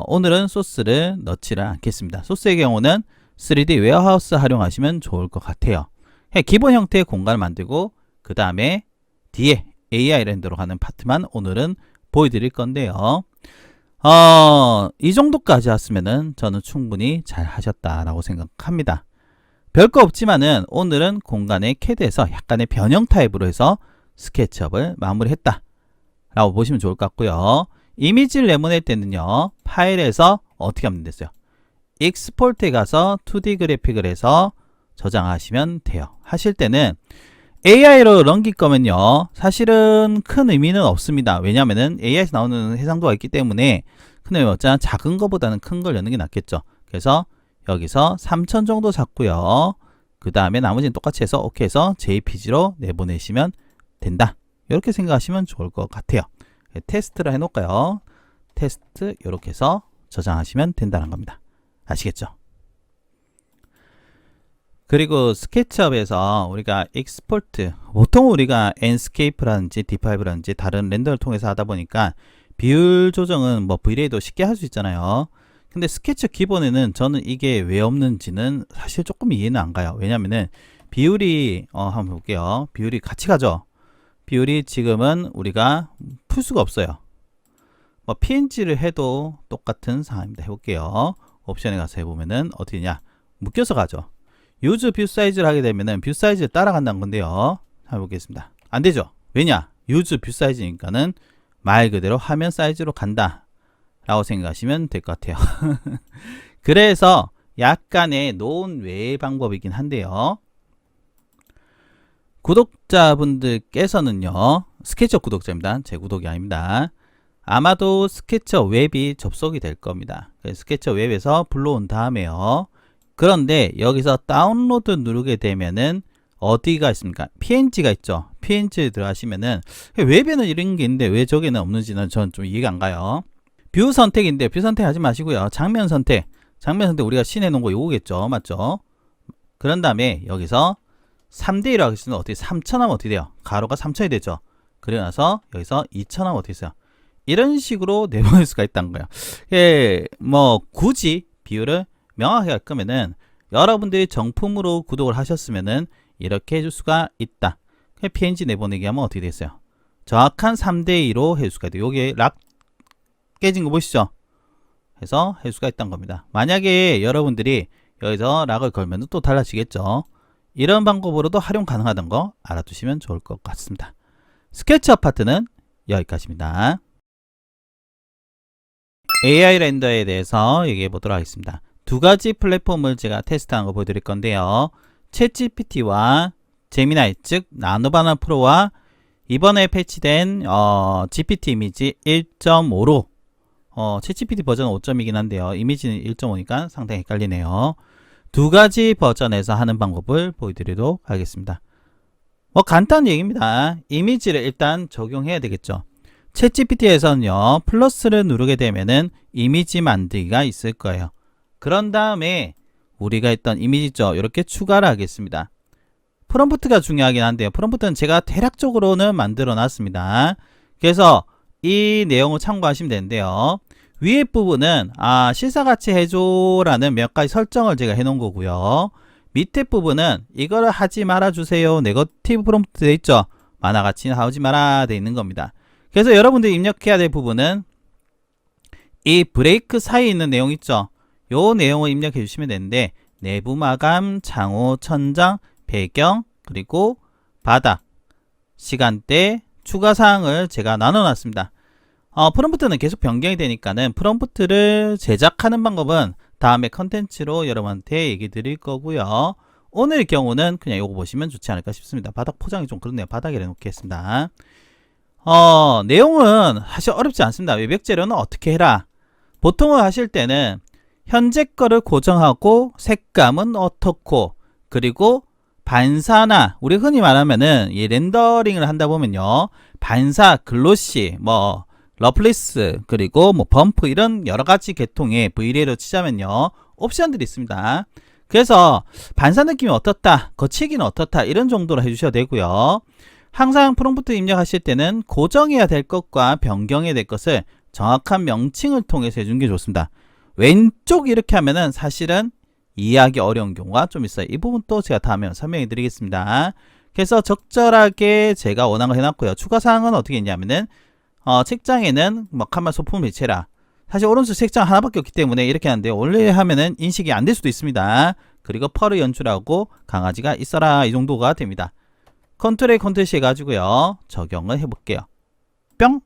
오늘은 소스를 넣지를 않겠습니다. 소스의 경우는 3D 웨어하우스 활용하시면 좋을 것 같아요. 기본 형태의 공간을 만들고 그 다음에 뒤에 AI 렌더로 가는 파트만 오늘은 보여드릴 건데요. 이 정도까지 왔으면은 저는 충분히 잘 하셨다라고 생각합니다. 별거 없지만은 오늘은 공간의 CAD에서 약간의 변형 타입으로 해서 스케치업을 마무리했다 라고 보시면 좋을 것 같고요. 이미지를 내보낼 때는요, 파일에서 어떻게 하면 됐어요? 익스포트에 가서 2D 그래픽을 해서 저장하시면 돼요. 하실 때는 AI로 넘길 거면요, 사실은 큰 의미는 없습니다. 왜냐면은 AI에서 나오는 해상도가 있기 때문에 큰 의미 없잖아. 작은 거보다는 큰 걸 여는 게 낫겠죠. 그래서 여기서 3000 정도 잡고요. 그 다음에 나머지는 똑같이 해서 OK 해서 JPG로 내보내시면 된다. 이렇게 생각하시면 좋을 것 같아요. 테스트를 해놓을까요? 테스트 이렇게 해서 저장하시면 된다는 겁니다. 아시겠죠? 그리고 스케치업에서 우리가 익스포트, 보통 우리가 엔스케이프라든지 D5라든지 다른 렌더를 통해서 하다 보니까 비율 조정은 뭐 V-Ray도 쉽게 할 수 있잖아요. 근데 스케치업 기본에는 저는 이게 왜 없는지는 사실 조금 이해는 안 가요. 왜냐면은 비율이 한번 볼게요. 비율이 같이 가죠. 비율이 지금은 우리가 풀 수가 없어요. 뭐 PNG를 해도 똑같은 상황입니다. 해볼게요. 옵션에 가서 해보면은 어떻게 되냐, 묶여서 가죠. 유즈 뷰 사이즈를 하게 되면은 뷰 사이즈를 따라간다는 건데요. 해보겠습니다. 안 되죠. 왜냐? 유즈 뷰 사이즈니까는 말 그대로 화면 사이즈로 간다 라고 생각하시면 될 것 같아요. 그래서 약간의 노은 외의 방법이긴 한데요. 구독자분들께서는요, 스케치업 구독자입니다. 제 구독이 아닙니다. 아마도 스케치업 웹이 접속이 될 겁니다. 스케치업 웹에서 불러온 다음에요. 그런데 여기서 다운로드 누르게 되면은 어디가 있습니까? PNG가 있죠. PNG 들어가시면은 웹에는 이런 게 있는데 왜 저기는 없는지는 전 좀 이해가 안 가요. 뷰 선택인데 뷰 선택하지 마시고요. 장면 선택. 장면 선택 우리가 신해 놓은 거 요거겠죠. 맞죠? 그런 다음에 여기서 3대1 하겠으면 어떻게 3000 하면 어떻게 돼요? 가로가 3000이 되죠. 그러고 나서 여기서 2000 하면 어떻게 돼요? 이런 식으로 내보낼 수가 있다는 거예요. 뭐 굳이 비율을 명확하게 할 거면은 여러분들이 정품으로 구독을 하셨으면은 이렇게 해줄 수가 있다. PNG 내보내기 하면 어떻게 됐어요? 정확한 3대2로 해줄 수가 있대요. 요게 락 깨진 거 보시죠? 해서 해줄 수가 있다는 겁니다. 만약에 여러분들이 여기서 락을 걸면 또 달라지겠죠. 이런 방법으로도 활용 가능하다는 거 알아두시면 좋을 것 같습니다. 스케치업 파트는 여기까지입니다. AI 렌더에 대해서 얘기해 보도록 하겠습니다. 두 가지 플랫폼을 제가 테스트한 거 보여드릴 건데요. 챗GPT와 제미나이, 즉 나노바나 프로와 이번에 패치된 GPT 이미지 1.5로 챗GPT 버전 5.2이긴 한데요. 이미지는 1.5니까 상당히 헷갈리네요. 두 가지 버전에서 하는 방법을 보여드리도록 하겠습니다. 뭐 간단한 얘기입니다. 이미지를 일단 적용해야 되겠죠. 챗GPT에서는요, 플러스를 누르게 되면은 이미지 만들기가 있을 거예요. 그런 다음에 우리가 했던 이미지죠, 이렇게 추가를 하겠습니다. 프롬프트가 중요하긴 한데요. 프롬프트는 제가 대략적으로는 만들어 놨습니다. 그래서 이 내용을 참고하시면 되는데요. 위에 부분은 실사같이 해줘 라는 몇 가지 설정을 제가 해놓은 거고요. 밑에 부분은 이거를 하지 말아 주세요, 네거티브 프롬프트 돼 있죠. 만화같이 하지 마라 돼 있는 겁니다. 그래서 여러분들이 입력해야 될 부분은 이 브레이크 사이에 있는 내용 있죠. 요 내용을 입력해 주시면 되는데, 내부 마감, 창호, 천장, 배경, 그리고 바닥, 시간대, 추가 사항을 제가 나눠 놨습니다. 프롬프트는 계속 변경이 되니까는 프롬프트를 제작하는 방법은 다음에 컨텐츠로 여러분한테 얘기 드릴 거고요. 오늘 경우는 그냥 이거 보시면 좋지 않을까 싶습니다. 바닥 포장이 좀 그렇네요. 바닥에 해놓겠습니다. 내용은 사실 어렵지 않습니다. 외벽 재료는 어떻게 해라. 보통은 하실 때는 현재 거를 고정하고 색감은 어떻고, 그리고 반사나 우리 흔히 말하면은 이 렌더링을 한다 보면요. 반사, 글로시, 뭐 러플리스, 그리고 뭐 범프 이런 여러 가지 계통의 V레이로 치자면요. 옵션들이 있습니다. 그래서 반사 느낌이 어떻다, 거치기는 어떻다 이런 정도로 해주셔도 되고요. 항상 프롬프트 입력하실 때는 고정해야 될 것과 변경해야 될 것을 정확한 명칭을 통해서 해주는 게 좋습니다. 왼쪽 이렇게 하면은 사실은 이해하기 어려운 경우가 좀 있어요. 이 부분 또 제가 다음에 설명해 드리겠습니다. 그래서 적절하게 제가 원하는 걸 해놨고요. 추가사항은 어떻게 했냐면은 책장에는 뭐 칸만 소품 배치해라. 사실 오른쪽 책장 하나밖에 없기 때문에 이렇게 하는데 원래 하면은 인식이 안 될 수도 있습니다. 그리고 펄을 연출하고 강아지가 있어라 이 정도가 됩니다. 컨트롤 컨트롤 C 해가지고요. 적용을 해볼게요. 뿅!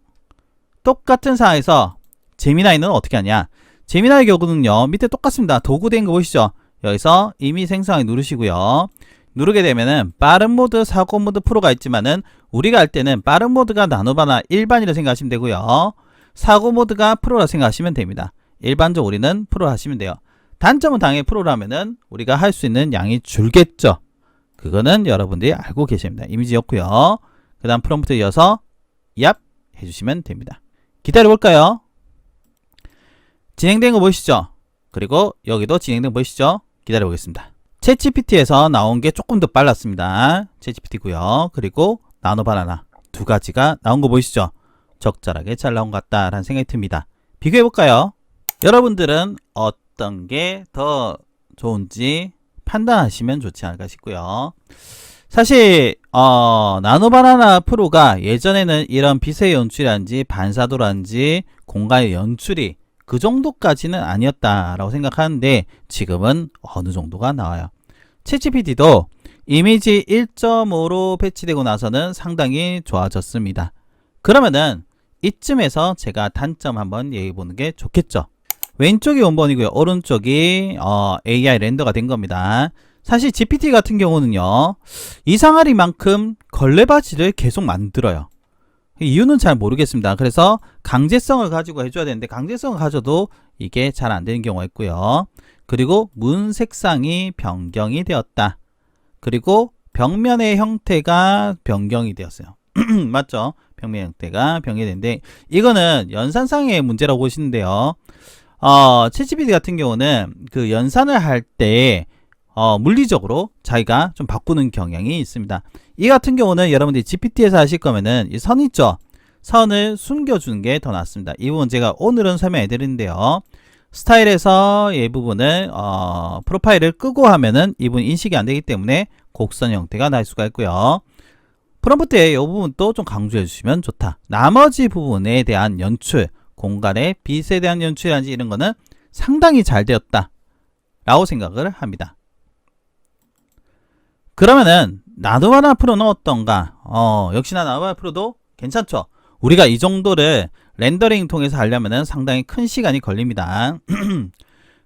똑같은 상황에서 제미나이는 어떻게 하냐. 제미나이 경우는요. 밑에 똑같습니다. 도구된 거 보이시죠? 여기서 이미 생성하기 누르시고요. 누르게 되면은 빠른 모드, 사고 모드, 프로가 있지만은 우리가 할 때는 빠른 모드가 나노바나 일반이라 생각하시면 되고요. 사고 모드가 프로라 생각하시면 됩니다. 일반적으로 우리는 프로 하시면 돼요. 단점은 당연히 프로라면은 우리가 할 수 있는 양이 줄겠죠. 그거는 여러분들이 알고 계십니다. 이미지였고요. 그 다음 프롬프트 이어서 얍 해주시면 됩니다. 기다려 볼까요? 진행된 거 보이시죠? 그리고 여기도 진행된 거 보이시죠? 기다려 보겠습니다. 챗GPT에서 나온 게 조금 더 빨랐습니다. 챗GPT고요. 그리고 나노바나나 두 가지가 나온 거 보이시죠? 적절하게 잘 나온 것 같다라는 생각이 듭니다. 비교해 볼까요? 여러분들은 어떤 게 더 좋은지 판단하시면 좋지 않을까 싶고요. 사실 나노바나나 프로가 예전에는 이런 빛의 연출이란지 반사도란지 공간의 연출이 그 정도까지는 아니었다라고 생각하는데 지금은 어느 정도가 나와요. 챗GPT도 이미지 1.5로 패치되고 나서는 상당히 좋아졌습니다. 그러면은 이쯤에서 제가 단점 한번 얘기해 보는 게 좋겠죠. 왼쪽이 원본이고요. 오른쪽이 AI 렌더가 된 겁니다. 사실 GPT 같은 경우는요. 이상하리만큼 걸레바지를 계속 만들어요. 이유는 잘 모르겠습니다. 그래서 강제성을 가지고 해줘야 되는데 강제성을 가져도 이게 잘 안 되는 경우가 있고요. 그리고 문 색상이 변경이 되었다. 그리고 벽면의 형태가 변경이 되었어요. 맞죠? 벽면 형태가 변경이 되는데 이거는 연산상의 문제라고 보시는데요. 챗GPT 같은 경우는 그 연산을 할 때 물리적으로 자기가 좀 바꾸는 경향이 있습니다. 이 같은 경우는 여러분들이 GPT에서 하실 거면은 이 선 있죠? 선을 숨겨주는 게 더 낫습니다. 이 부분 제가 오늘은 설명해 드리는데요. 스타일에서 이 부분을 프로파일을 끄고 하면은 이 부분 인식이 안 되기 때문에 곡선 형태가 날 수가 있고요. 프롬프트에 이 부분도 좀 강조해 주시면 좋다. 나머지 부분에 대한 연출, 공간의 빛에 대한 연출이라든지 이런 거는 상당히 잘 되었다 라고 생각을 합니다. 그러면은 나노바나나 프로는 어떤가? 역시나 나노바나나 프로도 괜찮죠. 우리가 이 정도를 렌더링 통해서 하려면은 상당히 큰 시간이 걸립니다.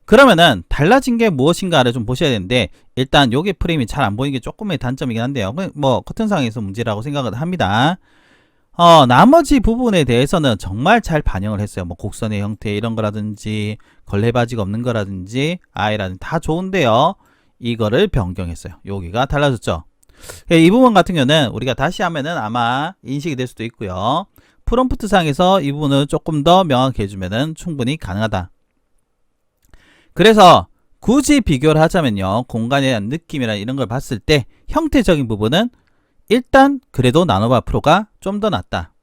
그러면은 달라진 게 무엇인가를 좀 보셔야 되는데 일단 요게 프레임이 잘 안 보이는 게 조금의 단점이긴 한데요. 뭐 커튼상에서 문제라고 생각을 합니다. 나머지 부분에 대해서는 정말 잘 반영을 했어요. 뭐 곡선의 형태 이런 거라든지 걸레바지가 없는 거라든지 아이라든지 다 좋은데요. 이거를 변경했어요. 여기가 달라졌죠. 이 부분 같은 경우는 우리가 다시 하면은 아마 인식이 될 수도 있고요. 프롬프트 상에서 이 부분을 조금 더 명확히 해주면은 충분히 가능하다. 그래서 굳이 비교를 하자면요. 공간에 대한 느낌이나 이런 걸 봤을 때 형태적인 부분은 일단 그래도 나노바 프로가 좀 더 낫다.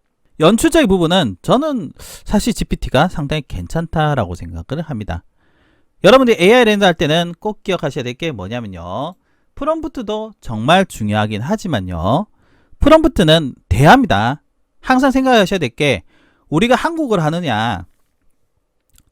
연출적인 부분은 저는 사실 GPT가 상당히 괜찮다라고 생각을 합니다. 여러분들이 AI 렌더 할 때는 꼭 기억하셔야 될 게 뭐냐면요. 프롬프트도 정말 중요하긴 하지만요. 프롬프트는 대화입니다. 항상 생각하셔야 될 게 우리가 한국어를 하느냐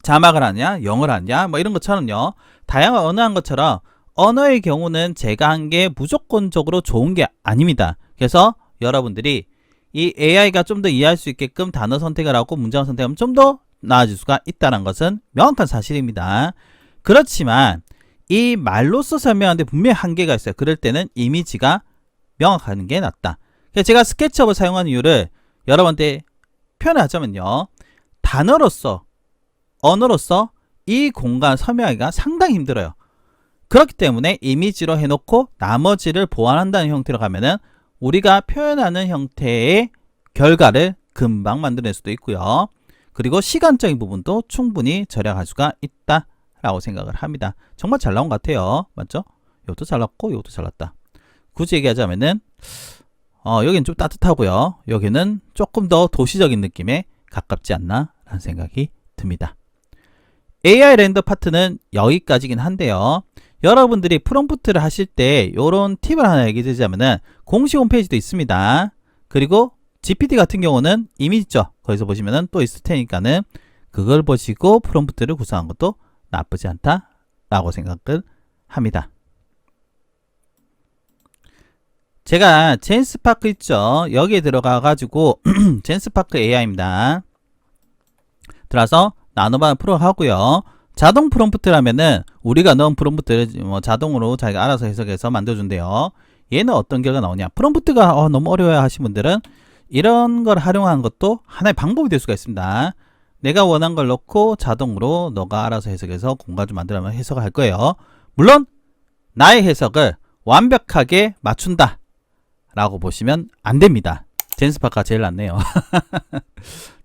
자막을 하느냐 영어를 하느냐 뭐 이런 것처럼요. 다양한 언어 한 것처럼 언어의 경우는 제가 한 게 무조건적으로 좋은 게 아닙니다. 그래서 여러분들이 이 AI가 좀 더 이해할 수 있게끔 단어 선택을 하고 문장을 선택하면 좀 더 나아질 수가 있다는 것은 명확한 사실입니다. 그렇지만 이 말로써 설명하는데 분명히 한계가 있어요. 그럴 때는 이미지가 명확한 게 낫다. 그래서 제가 스케치업을 사용하는 이유를 여러분한테 표현하자면요. 단어로서 언어로서 이 공간 설명하기가 상당히 힘들어요. 그렇기 때문에 이미지로 해놓고 나머지를 보완한다는 형태로 가면은 우리가 표현하는 형태의 결과를 금방 만들어낼 수도 있고요. 그리고 시간적인 부분도 충분히 절약할 수가 있다라고 생각을 합니다. 정말 잘 나온 것 같아요. 맞죠? 이것도 잘 나왔고 이것도 잘 나왔다. 굳이 얘기하자면은 여기는 좀 따뜻하고요. 여기는 조금 더 도시적인 느낌에 가깝지 않나 라는 생각이 듭니다. AI 렌더 파트는 여기까지긴 한데요. 여러분들이 프롬프트를 하실 때 이런 팁을 하나 얘기 드리자면은 공식 홈페이지도 있습니다. 그리고 GPT 같은 경우는 이미지죠. 거기서 보시면은 또 있을 테니까는 그걸 보시고 프롬프트를 구성한 것도 나쁘지 않다라고 생각을 합니다. 제가 젠스파크 있죠. 여기에 들어가 가지고 젠스파크 AI입니다. 들어서 나노반 프로 하고요. 자동 프롬프트라면은 우리가 넣은 프롬프트를 자동으로 자기가 알아서 해석해서 만들어준대요. 얘는 어떤 결과 나오냐? 프롬프트가 너무 어려워야 하신 분들은 이런 걸 활용하는 것도 하나의 방법이 될 수가 있습니다. 내가 원한 걸 넣고 자동으로 너가 알아서 해석해서 공간 좀 만들면 해석을 할 거예요. 물론 나의 해석을 완벽하게 맞춘다 라고 보시면 안 됩니다. 젠스파크가 제일 낫네요.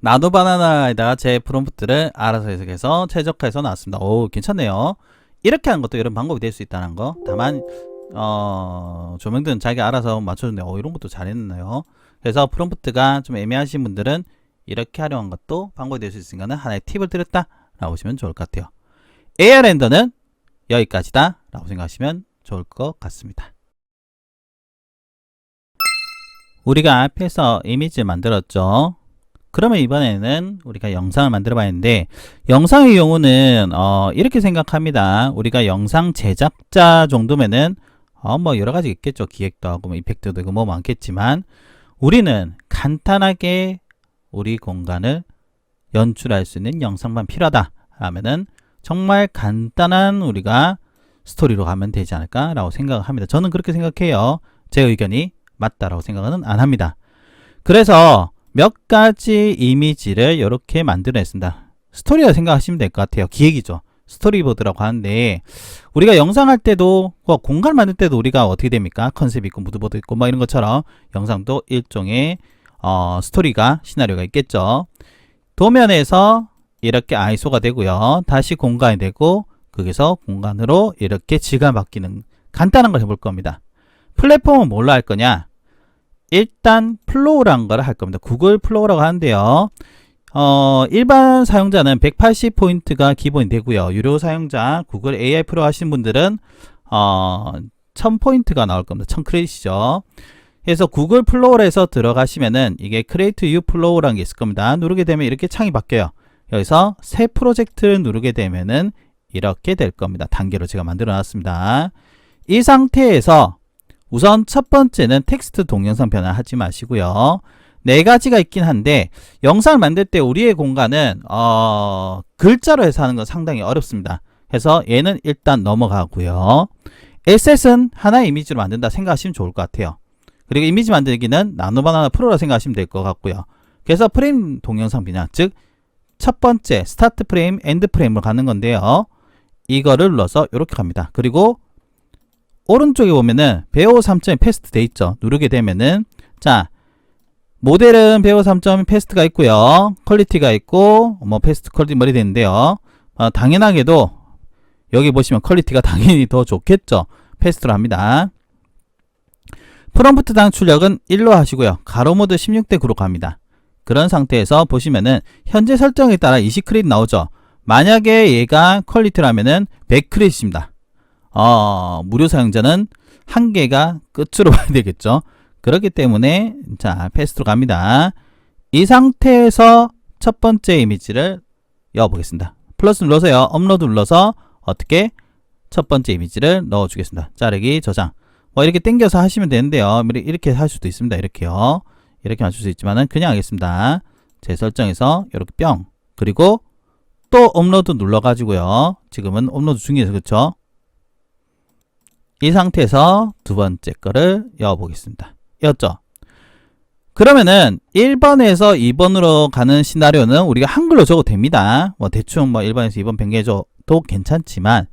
나노바나나에다가 제 프롬프트를 알아서 해석해서 최적화해서 나왔습니다. 오, 괜찮네요. 이렇게 하는 것도 이런 방법이 될 수 있다는 거. 다만 조명들은 자기가 알아서 맞춰주네요. 이런 것도 잘했네요. 그래서 프롬프트가 좀 애매하신 분들은 이렇게 활용한 것도 방법이 될 수 있으니까 하나의 팁을 드렸다 라고 보시면 좋을 것 같아요. AI 렌더는 여기까지다 라고 생각하시면 좋을 것 같습니다. 우리가 앞에서 이미지를 만들었죠. 그러면 이번에는 우리가 영상을 만들어 봐야하는데, 영상의 경우는 이렇게 생각합니다. 우리가 영상 제작자 정도면은 뭐 여러 가지 있겠죠. 기획도 하고 뭐 이펙트도 있고 뭐 많겠지만, 우리는 간단하게 우리 공간을 연출할 수 있는 영상만 필요하다 하면은 정말 간단한 우리가 스토리로 가면 되지 않을까 라고 생각을 합니다. 저는 그렇게 생각해요. 제 의견이 맞다라고 생각은 안 합니다. 그래서 몇 가지 이미지를 이렇게 만들어냈습니다. 스토리라 생각하시면 될 것 같아요. 기획이죠. 스토리보드라고 하는데, 우리가 영상할 때도 공간 만들 때도 우리가 어떻게 됩니까? 컨셉 있고 무드보드 있고 뭐 이런 것처럼 영상도 일종의 스토리가 시나리오가 있겠죠. 도면에서 이렇게 아이소가 되고요. 다시 공간이 되고 거기서 공간으로 이렇게 질감 바뀌는 간단한 걸 해볼 겁니다. 플랫폼은 뭘로 할 거냐? 일단 플로우라는 걸 할 겁니다. 구글 플로우라고 하는데요. 일반 사용자는 180포인트가 기본이 되고요. 유료 사용자 구글 AI 프로 하신 분들은 1000포인트가 나올 겁니다. 1000크레딧이죠. 그래서 구글 플로우에서 들어가시면은 이게 크리에이트 뉴 플로우라는 게 있을 겁니다. 누르게 되면 이렇게 창이 바뀌어요. 여기서 새 프로젝트를 누르게 되면은 이렇게 될 겁니다. 단계로 제가 만들어 놨습니다. 이 상태에서 우선 첫 번째는 텍스트 동영상 변화하지 마시고요. 네 가지가 있긴 한데, 영상을 만들 때 우리의 공간은 글자로 해서 하는 건 상당히 어렵습니다. 그래서 얘는 일단 넘어가고요. 에셋은 하나의 이미지로 만든다 생각하시면 좋을 것 같아요. 그리고 이미지 만들기는 나노바나나 프로라 생각하시면 될 것 같고요. 그래서 프레임 동영상 변화, 즉 첫 번째 스타트 프레임, 엔드 프레임으로 가는 건데요. 이거를 눌러서 이렇게 갑니다. 그리고 오른쪽에 보면은 배우 3점이 패스트 돼 있죠. 누르게 되면은, 자, 모델은 배우 3점 패스트가 있고요. 퀄리티가 있고 뭐 패스트 퀄리티 머리 되는데요. 당연하게도 여기 보시면 퀄리티가 당연히 더 좋겠죠. 패스트로 합니다. 프롬프트 당 출력은 1로 하시고요. 가로 모드 16대 9로 갑니다. 그런 상태에서 보시면은 현재 설정에 따라 20크레딧 나오죠. 만약에 얘가 퀄리티라면은 100크레딧입니다. 무료 사용자는 한 개가 끝으로 봐야 되겠죠. 그렇기 때문에 자, 패스트로 갑니다. 이 상태에서 첫 번째 이미지를 넣어보겠습니다. 플러스 눌러서요. 업로드 눌러서 어떻게 첫 번째 이미지를 넣어주겠습니다. 자르기, 저장. 뭐 이렇게 당겨서 하시면 되는데요. 이렇게 할 수도 있습니다. 이렇게요. 이렇게 맞출 수 있지만은 그냥 하겠습니다. 제 설정에서 이렇게 뿅. 그리고 또 업로드 눌러가지고요. 지금은 업로드 중이에서 그렇죠? 이 상태에서 두 번째 거를 넣어보겠습니다. 였죠? 그러면은 1번에서 2번으로 가는 시나리오는 우리가 한글로 적어도 됩니다. 뭐 대충 뭐 1번에서 2번 변경해줘도 괜찮지만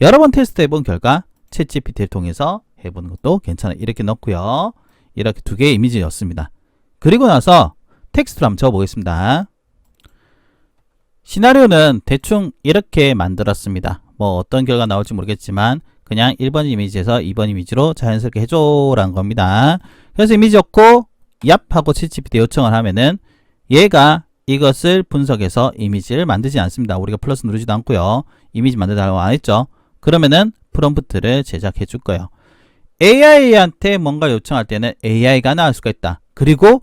여러 번 테스트 해본 결과 챗GPT를 통해서 해보는 것도 괜찮아요. 이렇게 넣고요. 이렇게 두 개의 이미지였습니다. 그리고 나서 텍스트로 한번 적어보겠습니다. 시나리오는 대충 이렇게 만들었습니다. 뭐 어떤 결과 나올지 모르겠지만 그냥 1번 이미지에서 2번 이미지로 자연스럽게 해줘라는 겁니다. 그래서 이미지 얻고 얍 하고 챗GPT 요청을 하면은 얘가 이것을 분석해서 이미지를 만들지 않습니다. 우리가 플러스 누르지도 않고요. 이미지 만들다라고 안 했죠. 그러면은 프롬프트를 제작해 줄 거예요. AI한테 뭔가 요청할 때는 AI가 나올 수가 있다. 그리고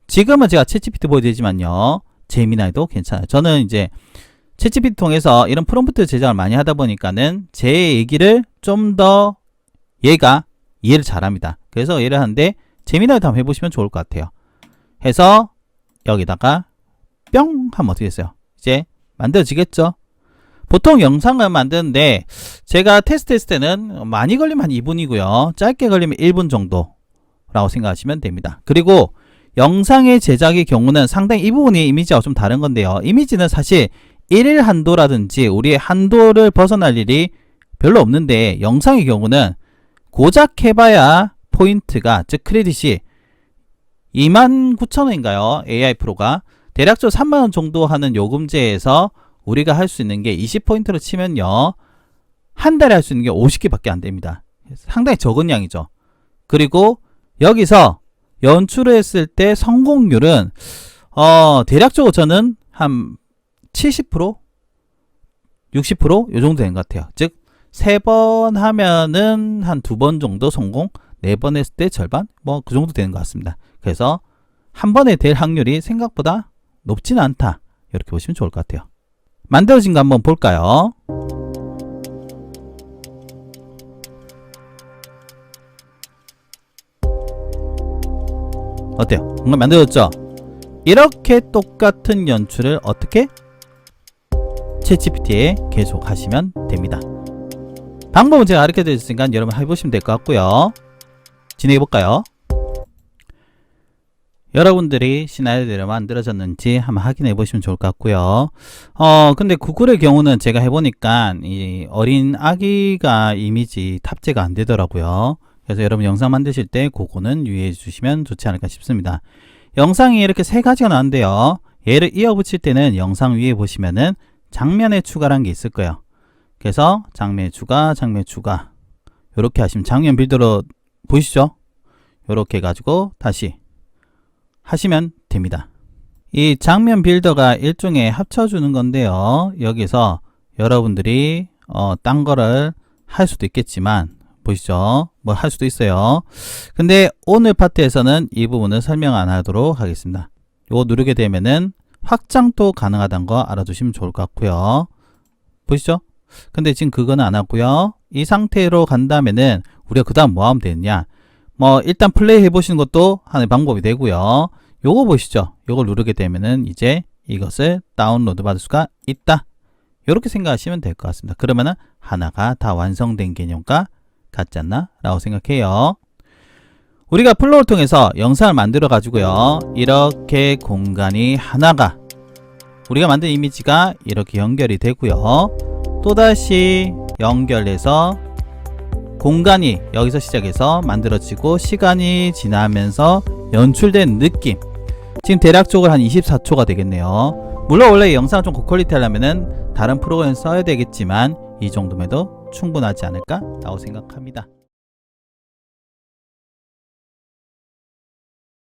지금은 제가 챗GPT 보여드리지만요. 제미나이도 괜찮아요. 저는 이제 챗GPT 통해서 이런 프롬프트 제작을 많이 하다 보니까는 제 얘기를 좀 더 얘가 이해를 잘합니다. 그래서 이해를 하는데 제미나이도 한번 해보시면 좋을 것 같아요. 해서 여기다가 뿅 하면 어떻게 됐어요? 이제 만들어지겠죠? 보통 영상을 만드는데 제가 테스트 했을 때는 많이 걸리면 한 2분이고요. 짧게 걸리면 1분 정도라고 생각하시면 됩니다. 그리고 영상의 제작의 경우는 상당히 이 부분이 이미지하고 좀 다른 건데요. 이미지는 사실 1일 한도라든지 우리의 한도를 벗어날 일이 별로 없는데 영상의 경우는 고작 해봐야 포인트가 즉 크레딧이 29,000원인가요? AI 프로가 대략적으로 3만원 정도 하는 요금제에서 우리가 할 수 있는 게 20포인트로 치면요. 한 달에 할 수 있는 게 50개밖에 안 됩니다. 상당히 적은 양이죠. 그리고 여기서 연출을 했을 때 성공률은 대략적으로 저는 한 70%? 60%? 요 정도 된 것 같아요. 즉 3번 하면은 한 2번 정도 성공, 4번 했을 때 절반? 뭐 그 정도 되는 것 같습니다. 그래서 한 번에 될 확률이 생각보다 높지는 않다. 이렇게 보시면 좋을 것 같아요. 만들어진 거 한번 볼까요? 어때요? 뭔가 만들어졌죠? 이렇게 똑같은 연출을 어떻게? 챗GPT에 계속 하시면 됩니다. 방법은 제가 가르쳐 드렸으니까 여러분 해보시면 될 것 같고요. 진행해 볼까요? 여러분들이 시나리오대로 만들어졌는지 한번 확인해 보시면 좋을 것 같고요. 근데 구글의 경우는 제가 해보니까 이 어린 아기가 이미지 탑재가 안 되더라고요. 그래서 여러분 영상 만드실 때 그거는 유의해 주시면 좋지 않을까 싶습니다. 영상이 이렇게 세 가지가 나왔는데요. 얘를 이어붙일 때는 영상 위에 보시면은 장면에 추가라는 게 있을 거예요. 그래서 장면 추가 이렇게 하시면 장면 빌더로 보이시죠? 이렇게 해가지고 다시 하시면 됩니다. 이 장면 빌더가 일종의 합쳐주는 건데요. 여기서 여러분들이 딴 거를 할 수도 있겠지만 보시죠. 뭐 할 수도 있어요. 근데 오늘 파트에서는 이 부분을 설명 안 하도록 하겠습니다. 이거 누르게 되면은 확장도 가능하다는 거 알아두시면 좋을 것 같고요. 보시죠. 근데 지금 그거는 안 하고요. 이 상태로 간다면은 우리가 그 다음 뭐 하면 되느냐, 뭐 일단 플레이 해보시는 것도 하나의 방법이 되고요. 요거 보시죠. 요걸 누르게 되면은 이제 이것을 다운로드 받을 수가 있다. 이렇게 생각하시면 될 것 같습니다. 그러면은 하나가 다 완성된 개념과 같지 않나? 라고 생각해요. 우리가 플로우를 통해서 영상을 만들어 가지고요. 이렇게 공간이 하나가 우리가 만든 이미지가 이렇게 연결이 되고요. 또다시 연결해서 공간이 여기서 시작해서 만들어지고 시간이 지나면서 연출된 느낌, 지금 대략적으로 한 24초가 되겠네요. 물론 원래 이 영상을 좀 고퀄리티 하려면은 다른 프로그램 써야 되겠지만 이 정도면도 충분하지 않을까 라고 생각합니다.